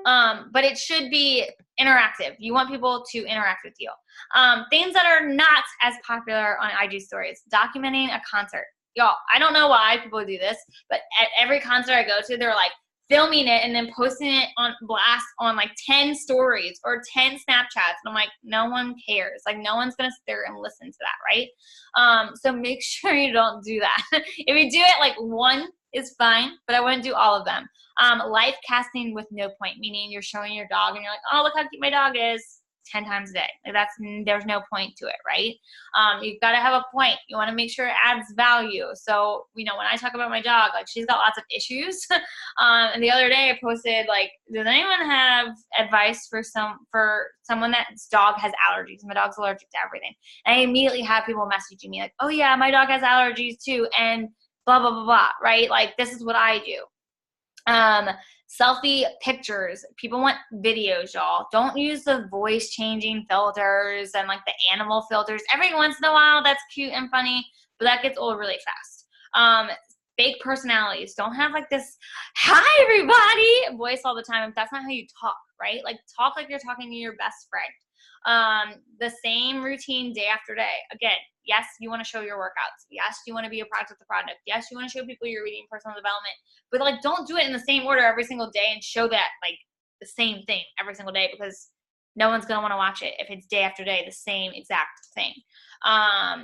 But it should be interactive. You want people to interact with you. Things that are not as popular on IG stories, documenting a concert. Y'all, I don't know why people do this, but at every concert I go to, they're like filming it and then posting it on blast on like 10 stories or 10 Snapchats. And I'm like, no one cares. Like, no one's going to sit there and listen to that, right? So make sure you don't do that. If you do it, like, one is fine, but I wouldn't do all of them. Life casting with no point, meaning you're showing your dog and you're like, oh, look how cute my dog is. 10 times a day. Like there's no point to it, right? You've got to have a point. You want to make sure it adds value. So, when I talk about my dog, like she's got lots of issues. And the other day I posted, like, does anyone have advice for someone that's dog has allergies? My dog's allergic to everything. And I immediately have people messaging me like, oh yeah, my dog has allergies too. And blah, blah, blah, blah, right? Like, this is what I do. Selfie pictures. People want videos, y'all. Don't use the voice changing filters and like the animal filters. Every once in a while, that's cute and funny, but that gets old really fast. Fake personalities. Don't have like this, hi everybody, voice all the time if that's not how you talk, right? Like, talk like you're talking to your best friend. The same routine day after day. Again, yes, you want to show your workouts. Yes, you want to be a product of the product. Yes, you want to show people you're reading personal development. But like, don't do it in the same order every single day and show that like the same thing every single day, because no one's going to want to watch it if it's day after day, the same exact thing.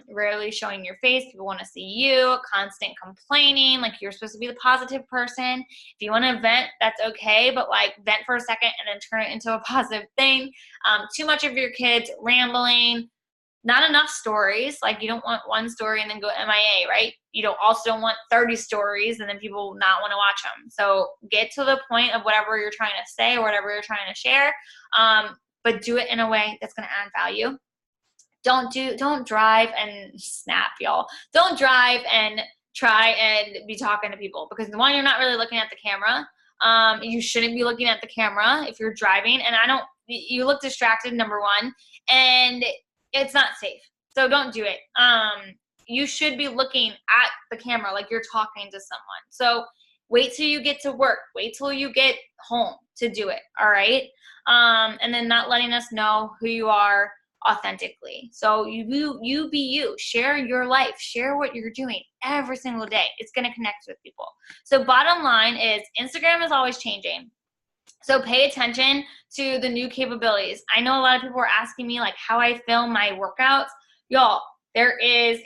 Rarely showing your face. People want to see you. Constant complaining. Like, you're supposed to be the positive person. If you want to vent, that's okay, but like, vent for a second and then turn it into a positive thing. Too much of your kids rambling. Not enough stories. Like, you don't want one story and then go MIA, right? You don't want 30 stories and then people not want to watch them. So get to the point of whatever you're trying to say or whatever you're trying to share, but do it in a way that's going to add value. Don't drive and snap, y'all. Don't drive and try and be talking to people, because one, you're not really looking at the camera. You shouldn't be looking at the camera if you're driving, and you look distracted, number one, and it's not safe. So don't do it. You should be looking at the camera like you're talking to someone. So wait till you get to work. Wait till you get home to do it. All right. And then not letting us know who you are authentically. So you be you. Share your life. Share what you're doing every single day. It's going to connect with people. So bottom line is, Instagram is always changing. So pay attention to the new capabilities. I know a lot of people are asking me like how I film my workouts. Y'all, there is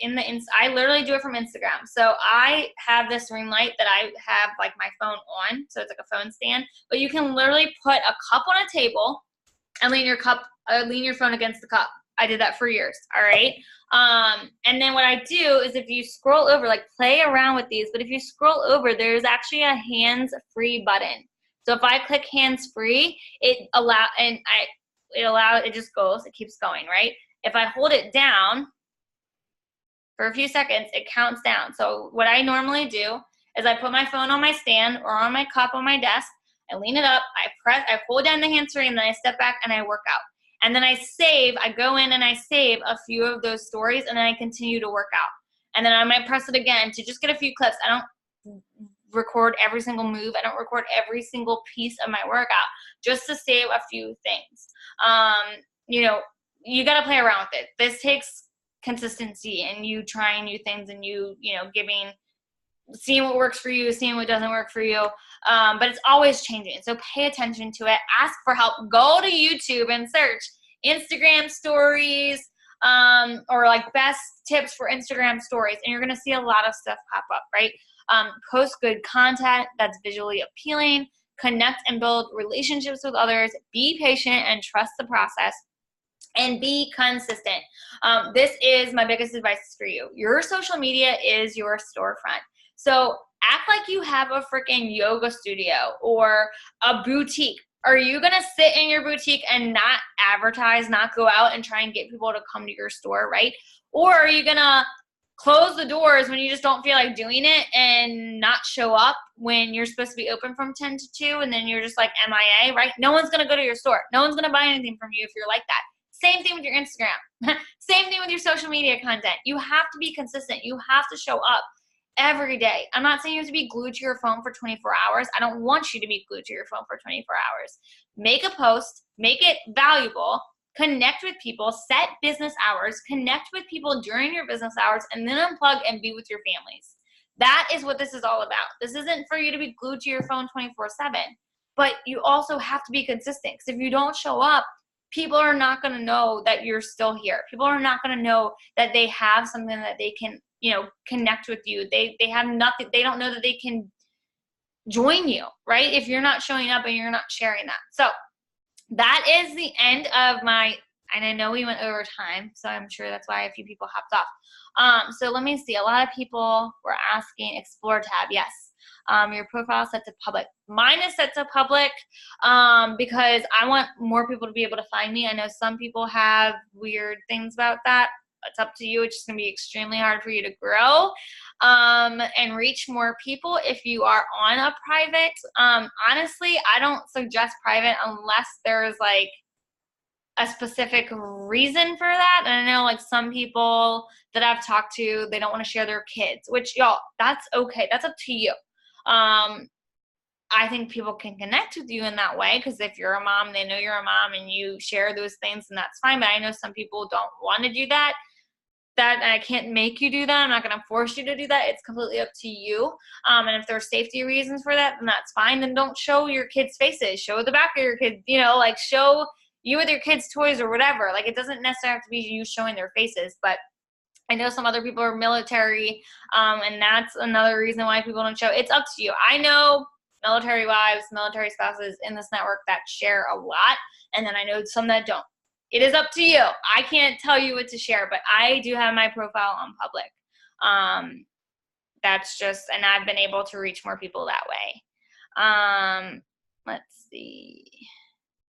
I literally do it from Instagram. So I have this ring light that I have like my phone on. So it's like a phone stand, but you can literally put a cup on a table and lean your phone against the cup. I did that for years. All right. And then what I do is, if you scroll over, like, play around with these, but if you scroll over, there's actually a hands-free button. So if I click hands-free, it just goes, it keeps going, right? If I hold it down for a few seconds, it counts down. So what I normally do is I put my phone on my stand or on my cup on my desk, I lean it up, I hold down the hands-free, and then I step back and I work out. And then I go in and I save a few of those stories, and then I continue to work out. And then I might press it again to just get a few clips. I don't record every single move. I don't record every single piece of my workout, just to save a few things. You got to play around with it. This takes consistency and you trying new things and seeing what works for you, seeing what doesn't work for you. But it's always changing. So pay attention to it. Ask for help. Go to YouTube and search Instagram stories, or like best tips for Instagram stories. And you're going to see a lot of stuff pop up, right? Post good content that's visually appealing, connect and build relationships with others, be patient and trust the process, and be consistent. This is my biggest advice for you. Your social media is your storefront. So act like you have a freaking yoga studio or a boutique. Are you going to sit in your boutique and not advertise, not go out and try and get people to come to your store, right? Or are you going to close the doors when you just don't feel like doing it and not show up when you're supposed to be open from 10 to 2 and then you're just like MIA, right? No one's going to go to your store. No one's going to buy anything from you if you're like that. Same thing with your Instagram. Same thing with your social media content. You have to be consistent. You have to show up every day. I'm not saying you have to be glued to your phone for 24 hours. I don't want you to be glued to your phone for 24 hours. Make a post, make it valuable, connect with people, set business hours, connect with people during your business hours, and then unplug and be with your families. That is what this is all about. This isn't for you to be glued to your phone 24/7, but you also have to be consistent, because if you don't show up, people are not going to know that you're still here. People are not going to know that they have something that they can, connect with you. They have nothing. They don't know that they can join you, right? If you're not showing up and you're not sharing that. So that is the end of my, and I know we went over time, so I'm sure that's why a few people hopped off. So let me see. A lot of people were asking, explore tab. Yes. Your profile set to public. Mine is set to public because I want more people to be able to find me. I know some people have weird things about that. It's up to you. It's just going to be extremely hard for you to grow and reach more people if you are on a private. Honestly, I don't suggest private unless there's like a specific reason for that. And I know like some people that I've talked to, they don't want to share their kids, which y'all, that's okay. That's up to you. I think people can connect with you in that way because if you're a mom, they know you're a mom and you share those things, and that's fine. But I know some people don't want to do that. That I can't make you do that. I'm not going to force you to do that. It's completely up to you. And if there's safety reasons for that, then that's fine. Then don't show your kids' faces. Show the back of your kids, like show you with your kids' toys or whatever. Like it doesn't necessarily have to be you showing their faces, but I know some other people are military, and that's another reason why people don't show. It's up to you. I know military wives, military spouses in this network that share a lot, and then I know some that don't. It is up to you. I can't tell you what to share, but I do have my profile on public. That's just, and I've been able to reach more people that way. Let's see.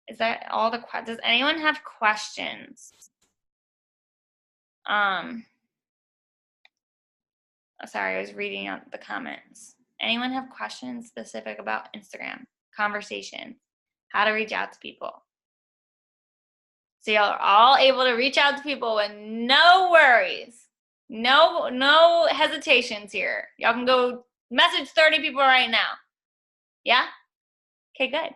Is that all the questions? Does anyone have questions? Sorry, I was reading out the comments. Anyone have questions specific about Instagram, conversation, how to reach out to people? So y'all are all able to reach out to people with no worries, no hesitations here. Y'all can go message 30 people right now. Yeah? Okay, good.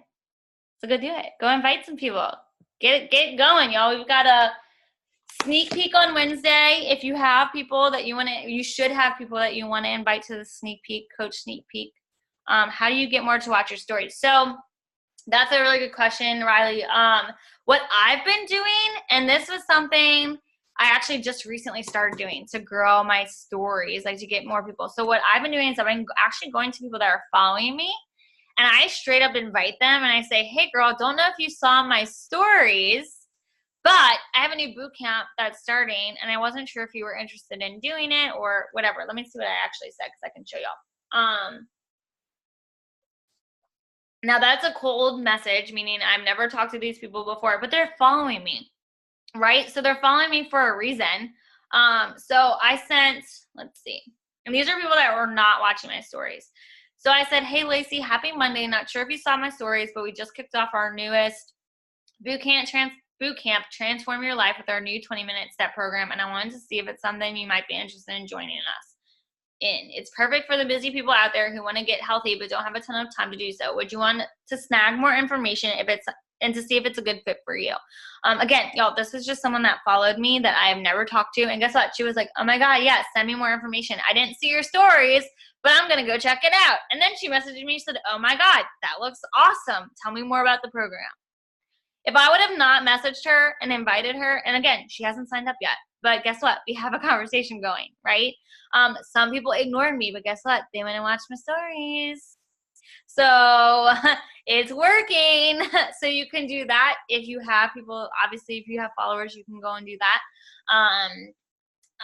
So go do it. Go invite some people. Get going, y'all. We've got a sneak peek on Wednesday. If you have people that you should have people that you want to invite to the sneak peek, coach sneak peek. How do you get more to watch your stories? So that's a really good question, Riley. What I've been doing, and this was something I actually just recently started doing to grow my stories, like to get more people. So what I've been doing is I've been actually going to people that are following me, and I straight up invite them and I say, hey girl, don't know if you saw my stories, but I have a new boot camp that's starting, and I wasn't sure if you were interested in doing it or whatever. Let me see what I actually said because I can show y'all. Now that's a cold message, meaning I've never talked to these people before, but they're following me, right? So they're following me for a reason. So I sent, let's see, and these are people that were not watching my stories. So I said, hey, Lacey, happy Monday. Not sure if you saw my stories, but we just kicked off our newest boot camp, Transform Your Life with our new 20-minute step program, and I wanted to see if it's something you might be interested in joining us in. It's perfect for the busy people out there who want to get healthy but don't have a ton of time to do so. Would you want to snag more information and to see if it's a good fit for you? Again, y'all, this was just someone that followed me that I have never talked to, and guess what? She was like, oh my God, yes, send me more information. I didn't see your stories, but I'm gonna go check it out. And then she messaged me, she said, oh my God, that looks awesome. Tell me more about the program. If I would have not messaged her and invited her, and again, she hasn't signed up yet, but guess what? We have a conversation going, right? Some people ignored me, but guess what? They went and watched my stories. So it's working. So you can do that if you have people. Obviously, if you have followers, you can go and do that.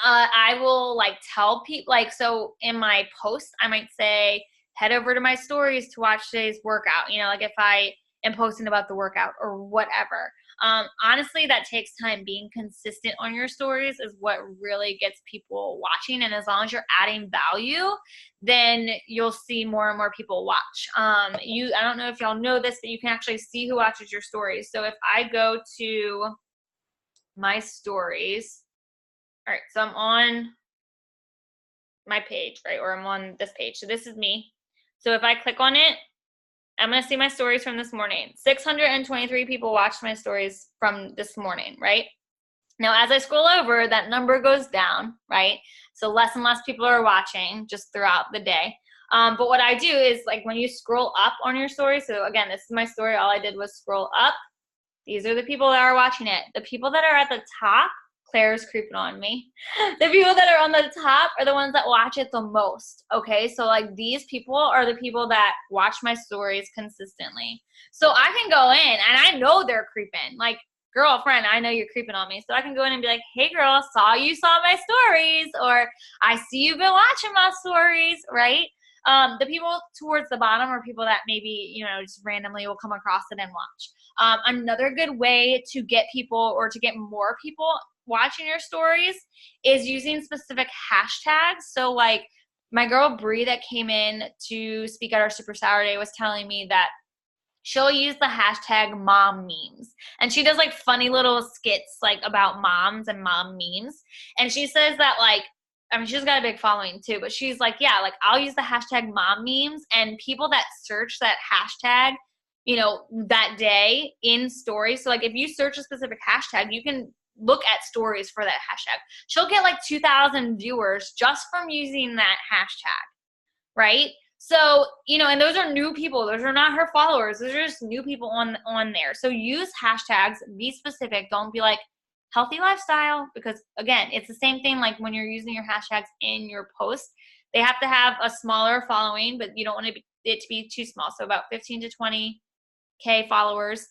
I will tell people, so in my post, I might say, head over to my stories to watch today's workout. If I am posting about the workout or whatever. Honestly, that takes time. Being consistent on your stories is what really gets people watching. And as long as you're adding value, then you'll see more and more people watch. I don't know if y'all know this, but you can actually see who watches your stories. So if I go to my stories, all right, so I'm on my page, right? Or I'm on this page. So this is me. So if I click on it, I'm going to see my stories from this morning. 623 people watched my stories from this morning, right? Now, as I scroll over, that number goes down, right? So less and less people are watching just throughout the day. But what I do is, when you scroll up on your story, so again, this is my story. All I did was scroll up. These are the people that are watching it. The people that are at the top, Claire's creeping on me. The people that are on the top are the ones that watch it the most. Okay, so like these people are the people that watch my stories consistently. So I can go in and I know they're creeping. Like, girlfriend, I know you're creeping on me. So I can go in and be like, hey girl, saw my stories, or I see you've been watching my stories, right? The people towards the bottom are people that maybe, you know, just randomly will come across it and watch. Another good way to get people or to get more people watching your stories is using specific hashtags. So like my girl Bree that came in to speak at our Super Saturday was telling me that she'll use the hashtag mom memes, and she does like funny little skits like about moms and mom memes. And she says that like, I mean, she's got a big following too, but she's like, yeah, like I'll use the hashtag mom memes, and people that search that hashtag, you know, that day in stories. So like if you search a specific hashtag, you can look at stories for that hashtag. She'll get like 2,000 viewers just from using that hashtag, right? So, you know, and those are new people. Those are not her followers. Those are just new people on there. So use hashtags, be specific. Don't be like healthy lifestyle, because again, it's the same thing like when you're using your hashtags in your post. They have to have a smaller following, but you don't want it to be too small. So about 15 to 20K followers.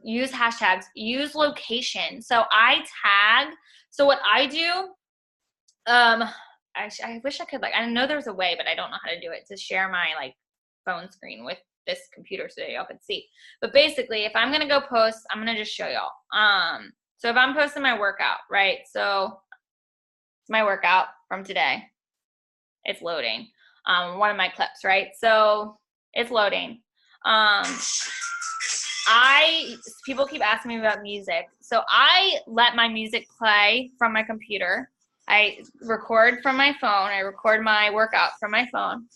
Use hashtags, use location. So I tag. So what I do, I wish I could, like, I know there's a way, but I don't know how to do it, to share my like phone screen with this computer so y'all can see. But basically, if I'm gonna go post, I'm gonna just show y'all. So if I'm posting my workout, right? So it's my workout from today. It's loading. One of my clips, right? So it's loading. People keep asking me about music. So I let my music play from my computer. I record from my phone. I record my workout from my phone.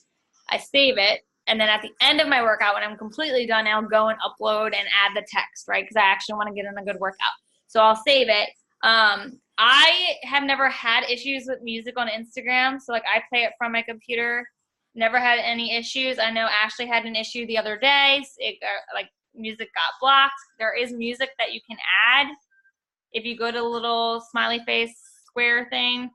I save it. And then at the end of my workout, when I'm completely done, I'll go and upload and add the text, right? Because I actually want to get in a good workout. So I'll save it. I have never had issues with music on Instagram. So like I play it from my computer. Never had any issues. I know Ashley had an issue the other day. Music got blocked. There is music that you can add. If you go to the little smiley face square thing,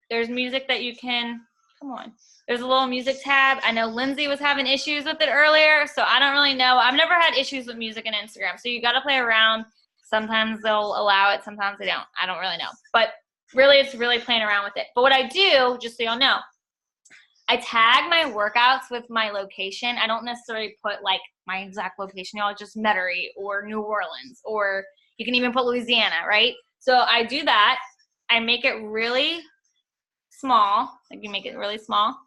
there's music that you can, come on. There's a little music tab. I know Lindsay was having issues with it earlier, so I don't really know. I've never had issues with music in Instagram, so you got to play around. Sometimes they'll allow it, sometimes they don't. I don't really know. But really, it's really playing around with it. But what I do, just so y'all know, I tag my workouts with my location. I don't necessarily put like my exact location, y'all, just Metairie or New Orleans, or you can even put Louisiana, right? So I do that. I make it really small. Like you make it really small,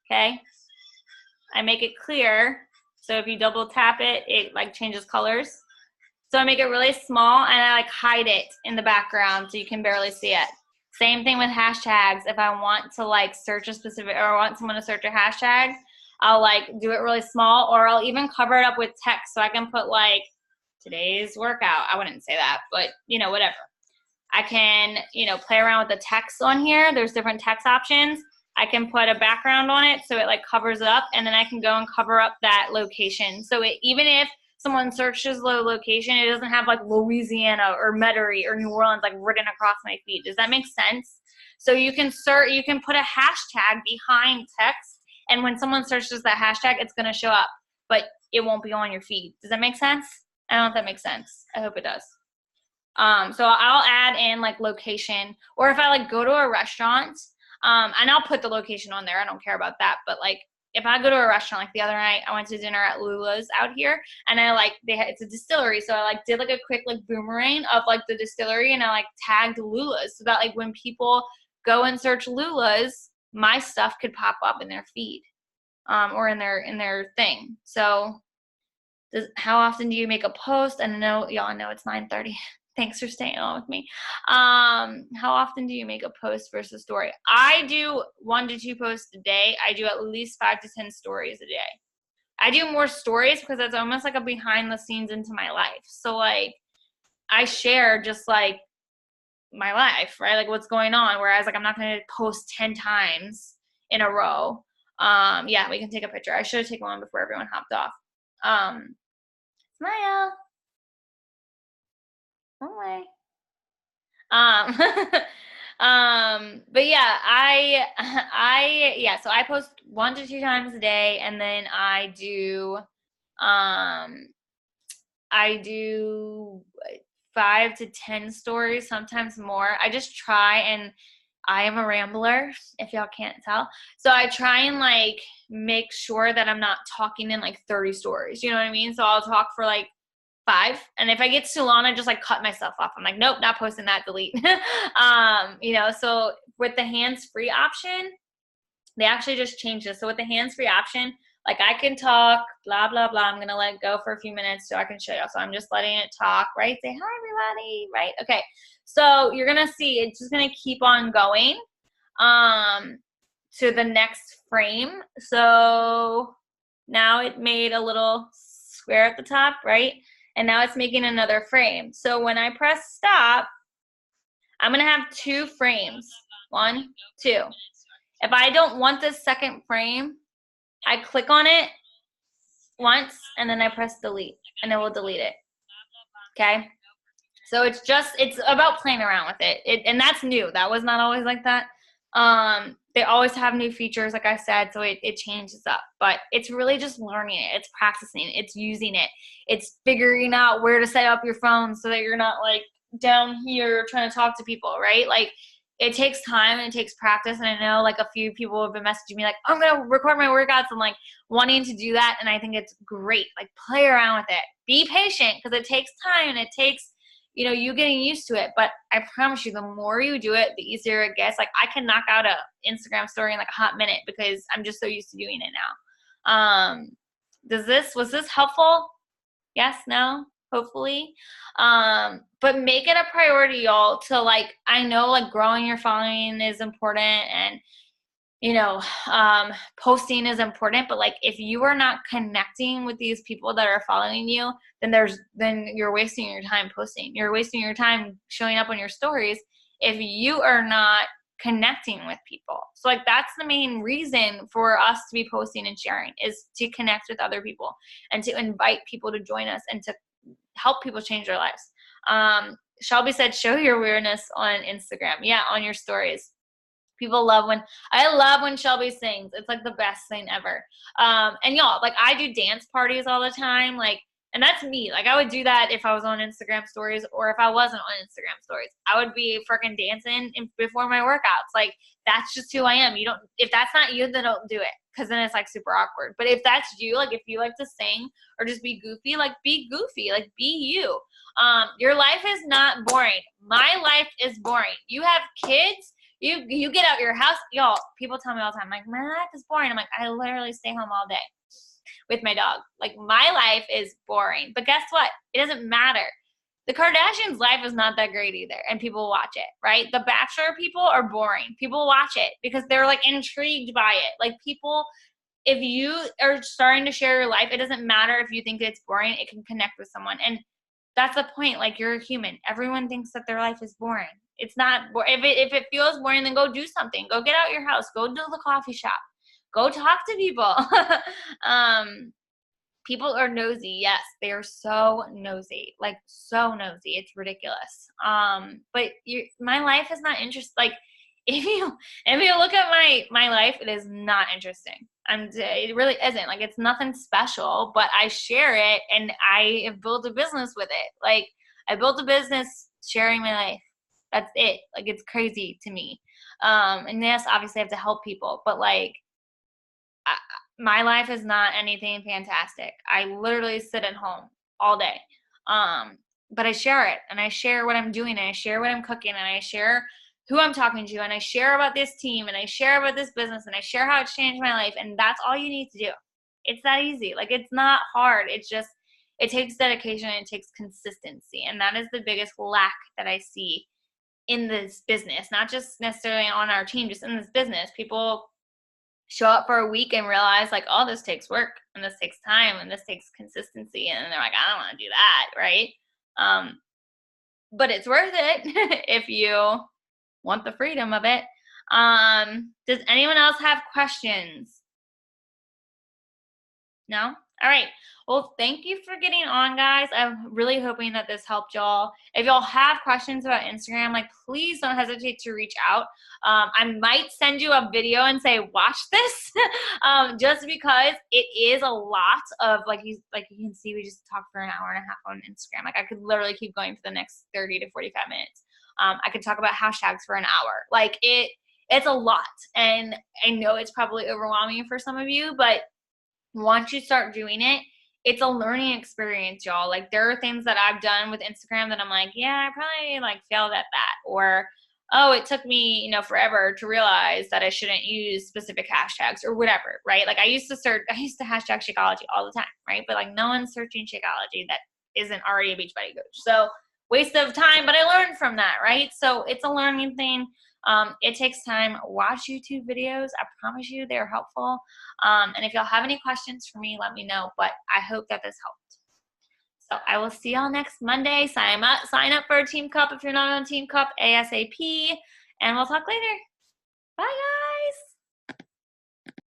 okay? I make it clear. So if you double tap it, it like changes colors. So I make it really small and I like hide it in the background so you can barely see it. Same thing with hashtags. If I want to like search a specific, or I want someone to search a hashtag, I'll like do it really small, or I'll even cover it up with text. So I can put like today's workout. I wouldn't say that, but you know, whatever. I can, you know, play around with the text on here. There's different text options. I can put a background on it so it like covers it up, and then I can go and cover up that location. So even if someone searches the location, it doesn't have like Louisiana or Metairie or New Orleans like written across my feed. Does that make sense? So you can put a hashtag behind text, and when someone searches that hashtag, it's going to show up, but it won't be on your feed. Does that make sense? I don't know if that makes sense. I hope it does. So I'll add in like location, or if I like go to a restaurant, and I'll put the location on there. I don't care about that. But like if I go to a restaurant, like the other night, I went to dinner at Lula's out here, and it's a distillery. So I like did like a quick like boomerang of like the distillery, and I like tagged Lula's so that like when people go and search Lula's, my stuff could pop up in their feed, or in their thing. So how often do you make a post? And I know y'all know it's 9:30. Thanks for staying on with me. How often do you make a post versus story? I do 1 to 2 posts a day. I do at least 5 to 10 stories a day. I do more stories because it's almost like a behind the scenes into my life. So like I share just like my life, right? Like what's going on. Whereas like I'm not going to post 10 times in a row. Yeah, we can take a picture. I should have taken one before everyone hopped off. Smile. Away. Um, but yeah, so I post 1 to 2 times a day, and then I do 5 to 10 stories, sometimes more. I just try, and I am a rambler, if y'all can't tell. So I try and like make sure that I'm not talking in like 30 stories. You know what I mean? So I'll talk for like 5, and if I get too long, I just like cut myself off. I'm like, nope, not posting that, delete. So with the hands-free option, they actually just changed this. So with the hands-free option, like I can talk, blah, blah, blah. I'm going to let it go for a few minutes so I can show you. So I'm just letting it talk, right? Say, hi, everybody, right? Okay. So you're going to see it's just going to keep on going to the next frame. So now it made a little square at the top, right? And now it's making another frame. So when I press stop, I'm going to have 2 frames. 1, 2. If I don't want this second frame, I click on it once, and then I press delete, and it will delete it. Okay? So it's about playing around with it. And that's new. That was not always like that. They always have new features, like I said, so it changes up. But it's really just learning it. It's practicing. It's using it. It's figuring out where to set up your phone so that you're not like down here trying to talk to people, right? Like it takes time and it takes practice. And I know like a few people have been messaging me like, I'm going to record my workouts. I'm like wanting to do that. And I think it's great. Like play around with it. Be patient because it takes time and it takes you getting used to it. But I promise you, the more you do it, the easier it gets. Like I can knock out a Instagram story in like a hot minute because I'm just so used to doing it now. Was this helpful? Yes, no, hopefully. But make it a priority, y'all, to like, I know like growing your following is important and posting is important, but like if you are not connecting with these people that are following you, then you're wasting your time posting. You're wasting your time showing up on your stories if you are not connecting with people. So like that's the main reason for us to be posting and sharing is to connect with other people and to invite people to join us and to help people change their lives. Shelby said, show your awareness on Instagram. Yeah, on your stories. I love when Shelby sings. It's like the best thing ever. And y'all, like I do dance parties all the time. Like, and that's me. Like I would do that if I was on Instagram stories or if I wasn't on Instagram stories. I would be freaking dancing before my workouts. Like that's just who I am. If that's not you, then don't do it. Cause then it's like super awkward. But if that's you, like if you like to sing or just be goofy, like be goofy, like be you. Your life is not boring. My life is boring. You have kids. You get out your house, y'all, people tell me all the time, like, my life is boring. I'm like, I literally stay home all day with my dog. Like, my life is boring. But guess what? It doesn't matter. The Kardashians' life is not that great either, and people watch it, right? The Bachelor people are boring. People watch it because they're, like, intrigued by it. Like, people, if you are starting to share your life, it doesn't matter if you think it's boring. It can connect with someone. And that's the point. Like, you're a human. Everyone thinks that their life is boring. It's not. If it feels boring, then go do something. Go get out your house. Go to the coffee shop. Go talk to people. People are nosy. Yes, they are so nosy. Like so nosy. It's ridiculous. But my life is not interesting. Like if you look at my life, it is not interesting. It really isn't. Like it's nothing special. But I share it, and I have built a business with it. Like I built a business sharing my life. That's it. Like it's crazy to me. And yes, obviously I have to help people, but like my life is not anything fantastic. I literally sit at home all day. But I share it and I share what I'm doing and I share what I'm cooking and I share who I'm talking to and I share about this team and I share about this business and I share how it's changed my life. And that's all you need to do. It's that easy. Like it's not hard. It takes dedication and it takes consistency. And that is the biggest lack that I see in this business, not just necessarily on our team, just in this business. People show up for a week and realize like, oh, this takes work and this takes time and this takes consistency. And they're like, I don't want to do that. Right. But it's worth it if you want the freedom of it. Does anyone else have questions? No? All right. Well, thank you for getting on, guys. I'm really hoping that this helped y'all. If y'all have questions about Instagram, like, please don't hesitate to reach out. I might send you a video and say, watch this, just because it is a lot of, like you can see, we just talked for an hour and a half on Instagram. Like, I could literally keep going for the next 30 to 45 minutes. I could talk about hashtags for an hour. Like, it's a lot. And I know it's probably overwhelming for some of you, but once you start doing it, it's a learning experience, y'all. Like, there are things that I've done with Instagram that I'm like, yeah, I probably like failed at that. Or, oh, it took me, forever to realize that I shouldn't use specific hashtags or whatever, right? Like, I used to hashtag Shakeology all the time, right? But like, no one's searching Shakeology that isn't already a Beachbody coach. So waste of time, but I learned from that, right? So it's a learning thing. It takes time. Watch YouTube videos. I promise you they're helpful. And if y'all have any questions for me, let me know. But I hope that this helped. So I will see y'all next Monday. Sign up for a Team Cup if you're not on Team Cup ASAP. And we'll talk later. Bye, guys.